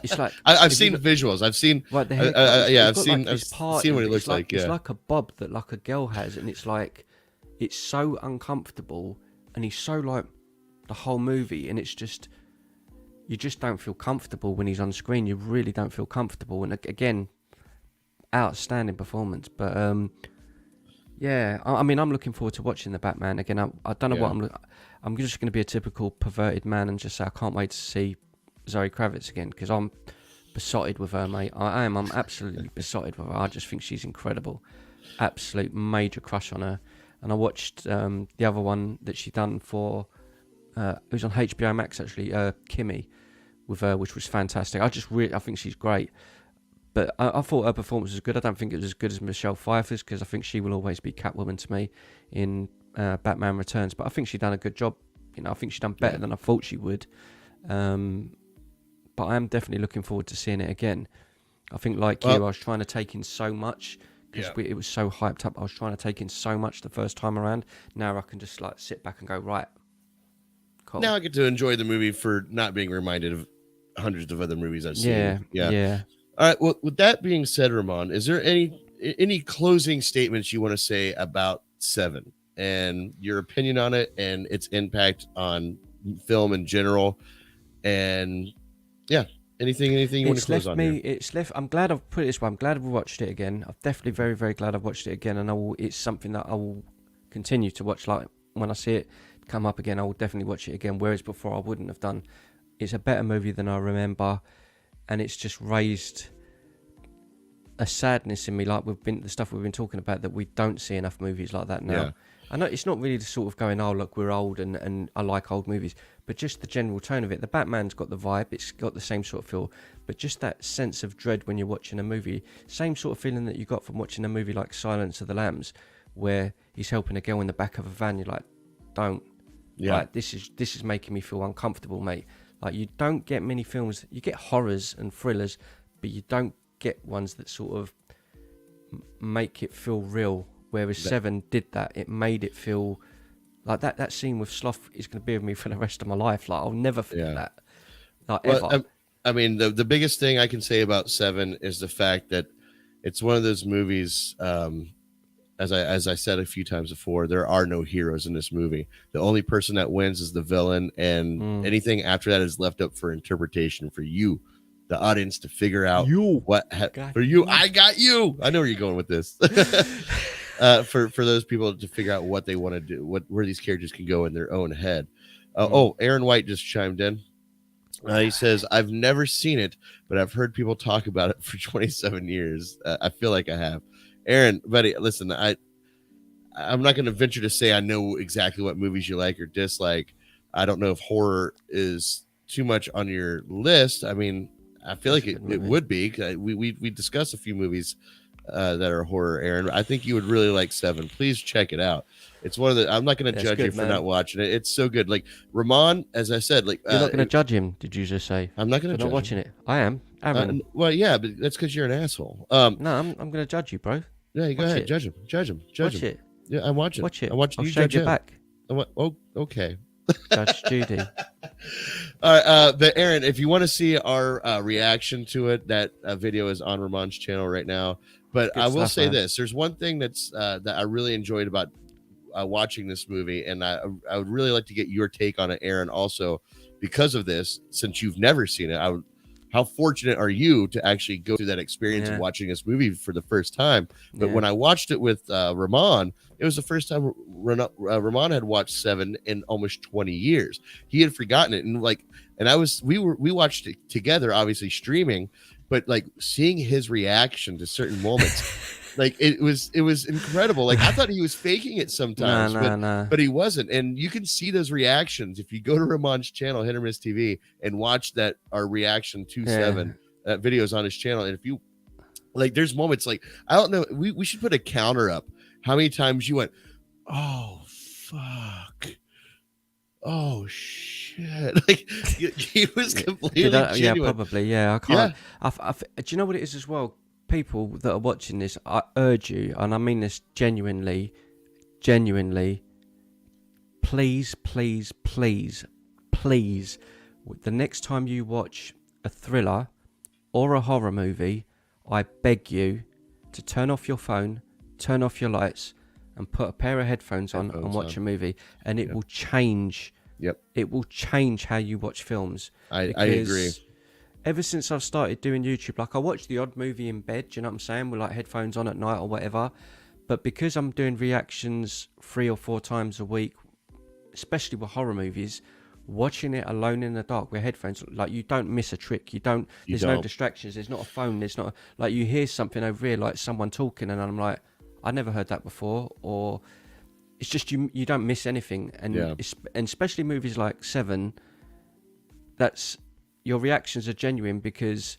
It's like I've seen visuals. I've seen like the haircut. yeah, I've seen what he looks like. Yeah, it's like a bob that like a girl has, and it's like it's so uncomfortable, and he's so like the whole movie, and it's just you just don't feel comfortable when he's on screen. You really don't feel comfortable, and again, outstanding performance. But yeah, I mean, I'm looking forward to watching the Batman again. I don't know what I'm just going to be a typical perverted man and just say I can't wait to see Zoe Kravitz again because I'm besotted with her, mate. I am. I'm absolutely besotted with her. I just think she's incredible. Absolute major crush on her. And I watched the other one that she done for. It was on HBO Max actually. Kimmy, with her, which was fantastic. I think she's great. But I thought her performance was good. I don't think it was as good as Michelle Pfeiffer's because I think she will always be Catwoman to me in Batman Returns. But I think she done a good job. You know, I think she done better than I thought she would. But I am definitely looking forward to seeing it again. I think like you, I was trying to take in so much because it was so hyped up. I was trying to take in so much the first time around. Now I can just like sit back and go, right, cool. Now I get to enjoy the movie for not being reminded of hundreds of other movies I've seen. Yeah. All right. Well, with that being said, Ramon, is there any closing statements you want to say about Seven and your opinion on it and its impact on film in general? And yeah, anything you want to close on? I'm glad I've put it this way. I'm glad I've watched it again. I'm definitely very, very glad I've watched it again, and it's something that I will continue to watch. Like when I see it come up again, I will definitely watch it again. Whereas before, I wouldn't have done. It's a better movie than I remember, and it's just raised a sadness in me, like the stuff we've been talking about, that we don't see enough movies like that now. Yeah. I know it's not really the sort of going, oh look, we're old and I like old movies, but just the general tone of it. The Batman's got the vibe, it's got the same sort of feel, but just that sense of dread when you're watching a movie, same sort of feeling that you got from watching a movie like Silence of the Lambs, where he's helping a girl in the back of a van. You're like, don't. Yeah. Like, this is making me feel uncomfortable, mate. Like, you don't get many films. You get horrors and thrillers, but you don't get ones that sort of make it feel real. Whereas Seven did that. It made it feel like that scene with Sloth is going to be with me for the rest of my life. Like, I'll never forget that. Like, ever. I mean, the biggest thing I can say about Seven is the fact that it's one of those movies. As I said a few times before, there are no heroes in this movie. The only person that wins is the villain, and anything after that is left up for interpretation for you, the audience, to figure out for you. I got you. I know where you're going with this. For those people to figure out what they want to do, where these characters can go in their own head. Aaron White just chimed in. He says, I've never seen it, but I've heard people talk about it for 27 years. I feel like I have. Aaron, buddy, listen, I'm not going to venture to say I know exactly what movies you like or dislike. I don't know if horror is too much on your list. I mean, I feel like it would be. We discussed a few movies that are horror, Aaron. I think you would really like Seven. Please check it out. It's one of the. I'm not going to judge you for not watching it. It's so good. Like Ramon, as I said, like you're not going to judge him. Did you just say? I'm not going to judge. Not watching it. I am. Well, yeah, but that's because you're an asshole. No, I'm going to judge you, bro. Yeah, you go ahead. Judge him. Watch it. Yeah, I'm watching. Watch it. I'm watching. I'll shave your back. Okay. Judge Judy. All right, but Aaron, if you want to see our reaction to it, that video is on Ramon's channel right now. But I will say this: there's one thing that's that I really enjoyed about watching this movie, and I would really like to get your take on it, Aaron. Also, because of this, since you've never seen it, how fortunate are you to actually go through that experience of watching this movie for the first time? But when I watched it with Ramon, it was the first time Ramon had watched Seven in almost 20 years. He had forgotten it, and we watched it together, obviously streaming, but like seeing his reaction to certain moments. Like it was incredible. Like I thought he was faking it sometimes, but he wasn't. And you can see those reactions if you go to Ramon's channel, Hit or Miss TV, and watch our reaction to Seven. That video's on his channel. And if you like, there's moments like I don't know. We should put a counter up. How many times you went, oh fuck. Oh shit. Like he was completely Yeah, genuine. probably. Yeah, I can't. Do you know what it is as well? People that are watching this, I urge you, and I mean this genuinely, please, please, please, please, the next time you watch a thriller or a horror movie, I beg you to turn off your phone, turn off your lights, and put a pair of headphones on and watch a movie, and it will change. Yep. It will change how you watch films. I agree. Ever since I've started doing YouTube, like I watch the odd movie in bed, do you know what I'm saying, with like headphones on at night or whatever. But because I'm doing reactions 3 or 4 times a week, especially with horror movies, watching it alone in the dark with headphones, like you don't miss a trick. There's no distractions. There's not a phone. There's not like you hear something over here, like someone talking, and I'm like, I never heard that before, or it's just you don't miss anything. And and especially movies like Seven, that's your reactions are genuine because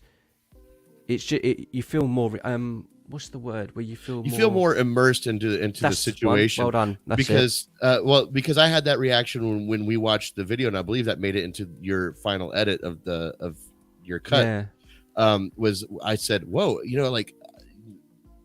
it's just you feel more what's the word where you feel more immersed into the situation. Well done. Because I had that reaction when we watched the video, and I believe that made it into your final edit of your cut. Was I said, whoa, like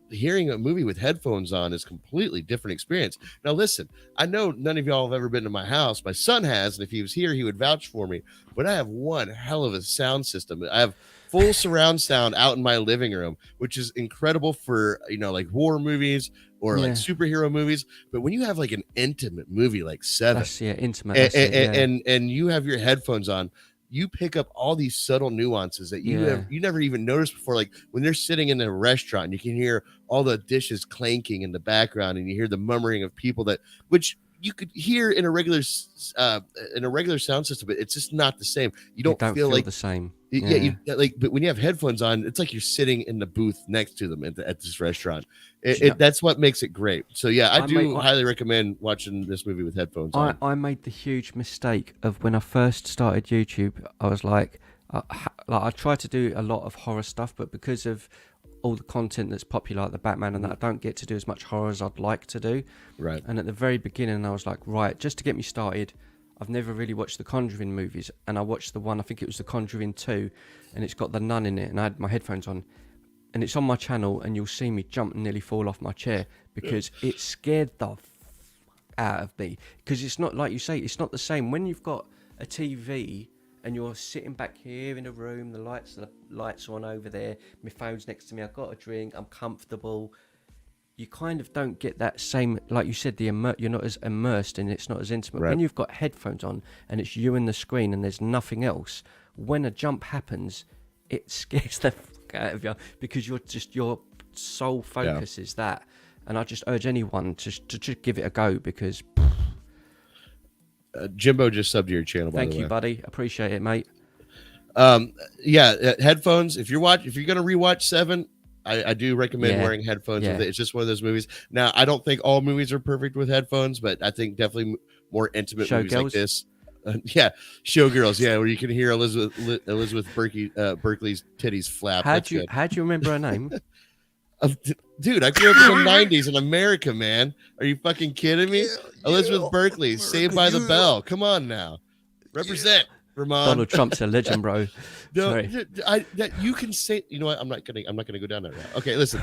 hearing a movie with headphones on is completely different experience. Now listen, I know none of y'all have ever been to my house. My son has, and if he was here, he would vouch for me. But I have one hell of a sound system. I have full surround sound out in my living room, which is incredible for like horror movies or like superhero movies. But when you have like an intimate movie like Seven, intimate, and you have your headphones on, you pick up all these subtle nuances that you never even noticed before. Like when they're sitting in a restaurant, you can hear all the dishes clanking in the background, and you hear the murmuring of people which you could hear in a regular sound system, but it's just not the same. You don't feel like the same. But when you have headphones on, it's like you're sitting in the booth next to them at this restaurant. That's what makes it great. So I highly recommend watching this movie with headphones on. I made the huge mistake of when I first started YouTube. I was like I try to do a lot of horror stuff, but because of all the content that's popular, like the Batman and that, I don't get to do as much horror as I'd like to do. Right. And at the very beginning, I was like, right, just to get me started, I've never really watched the Conjuring movies, and I watched the one, I think it was the Conjuring 2, and it's got the nun in it, and I had my headphones on, and it's on my channel, and you'll see me jump and nearly fall off my chair because it scared the out of me. Because it's not, like you say, it's not the same when you've got a TV and you're sitting back here in a room, the lights are on over there, my phone's next to me, I've got a drink, I'm comfortable. You kind of don't get that same, like you said, you're not as immersed and it's not as intimate. Right. When you've got headphones on and it's you and the screen and there's nothing else, when a jump happens, it scares the fuck out of you because your sole focus is that. And I just urge anyone to just give it a go because... Jimbo just subbed to your channel. Thank you, buddy. Appreciate it, mate. Headphones. If you're gonna rewatch Seven, I do recommend wearing headphones with it. It's just one of those movies. Now, I don't think all movies are perfect with headphones, but I think definitely more intimate movies like this. Showgirls. Yeah, where you can hear Elizabeth Berkley's titties flap. How'd you remember her name? Dude, I grew up in the 90s in America, man. Are you fucking kidding me? Elizabeth Berkley, Saved by the Bell. Come on now. Represent, Vermont. Donald Trump's a legend, bro. No, Sorry. You can say, you know what? I'm not gonna go down that route. Okay, listen.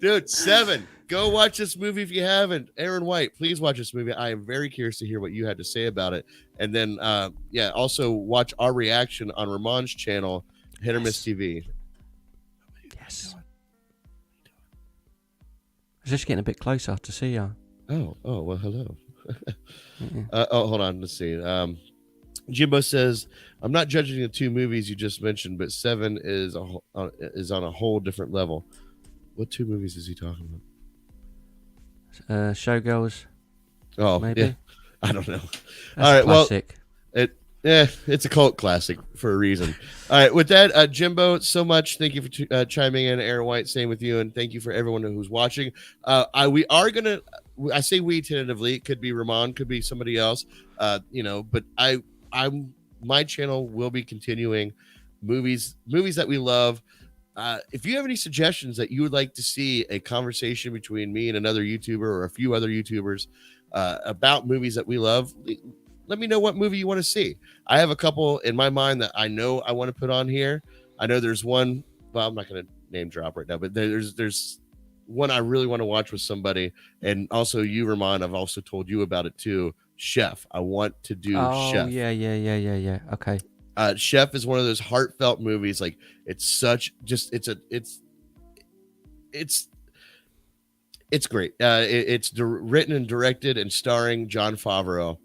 Dude, Seven. Go watch this movie if you haven't. Aaron White, please watch this movie. I am very curious to hear what you had to say about it. And then also watch our reaction on Ramon's channel, Hit or Miss TV. Yes. I was just getting a bit closer to see you. Oh, well, hello. Hold on. Let's see. Jimbo says, I'm not judging the 2 movies you just mentioned, but Seven is on a whole different level. What 2 movies is he talking about? Showgirls. Oh, maybe. Yeah. I don't know. That's all right. Classic. It's a cult classic for a reason. All right. With that, Jimbo, so much. Thank you for chiming in. Aaron White, same with you. And thank you for everyone who's watching. We are going to, I say we tentatively, it could be Ramon, could be somebody else, but my channel will be continuing movies that we love. If you have any suggestions that you would like to see a conversation between me and another YouTuber or a few other YouTubers about movies that we love, let me know what movie you want to see. I have a couple in my mind that I know I want to put on here. I know there's one, well, I'm not going to name drop right now, but there's one I really want to watch with somebody. And also you, Ramon, I've also told you about it too. Chef. I want to do Oh, Chef. yeah. Okay. Chef is one of those heartfelt movies. Like it's such just it's great. It's written and directed and starring Jon Favreau,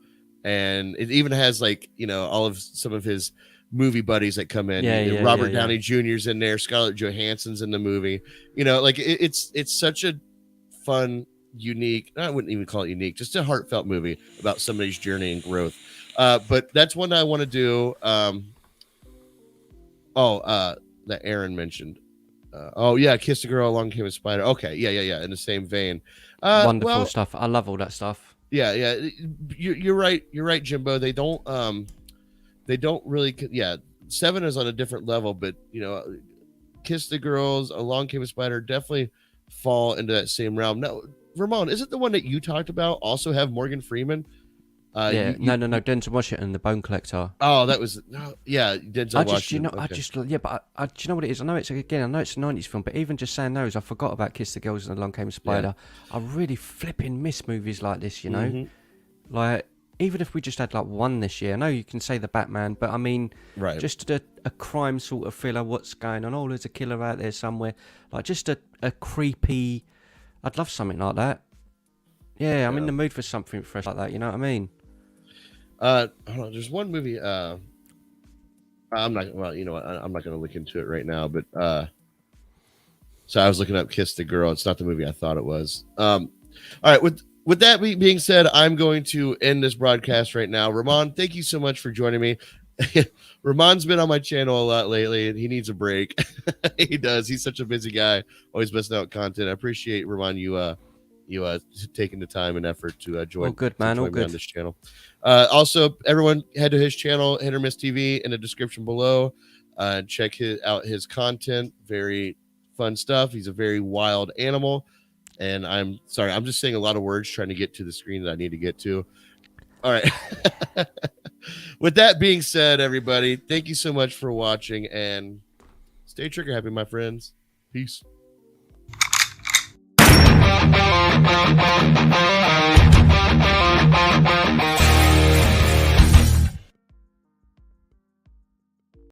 and it even has like all of some of his movie buddies that come in. Robert Downey Jr.'s in there. Scarlett Johansson's in the movie. Like it's such a fun, unique. I wouldn't even call it unique. Just a heartfelt movie about somebody's journey and growth. But that's one that I want to do. That Aaron mentioned. Kiss a Girl, Along Came a Spider. Okay, yeah. In the same vein. Wonderful stuff. I love all that stuff. Yeah. You're right. You're right, Jimbo. They don't really. Yeah, 7 is on a different level, but Kiss the Girls, Along Came a Spider definitely fall into that same realm. Now, Ramon, is it the one that you talked about also have Morgan Freeman? No. Denzel Washington, The Bone Collector. Oh, that was Denzel Washington. But do you know what it is? I know it's a 90s film, but even just saying those, I forgot about Kiss the Girls and Along Came a Spider. Yeah. I really flipping miss movies like this, Mm-hmm. Like even if we just had like one this year. I know you can say The Batman, but I mean, right. Just a crime sort of thriller. What's going on? Oh, there's a killer out there somewhere. Like just a creepy. I'd love something like that. Yeah, I'm in the mood for something fresh like that. You know what I mean? Hold on, there's one movie. I'm not. Well, you know what? I'm not going to look into it right now. But so I was looking up "Kiss the Girl." It's not the movie I thought it was. All right. With that being said, I'm going to end this broadcast right now. Ramon, thank you so much for joining me. Ramon's been on my channel a lot lately, and he needs a break. He does. He's such a busy guy, always missing out content. I appreciate Ramon you taking the time and effort to join. All good, man. All good on this channel. Also, everyone head to his channel, Hit or Miss TV, in the description below. Check out his content. Very fun stuff. He's a very wild animal. And I'm sorry, I'm just saying a lot of words trying to get to the screen that I need to get to. All right. With that being said, everybody, thank you so much for watching and stay trigger happy, my friends. Peace.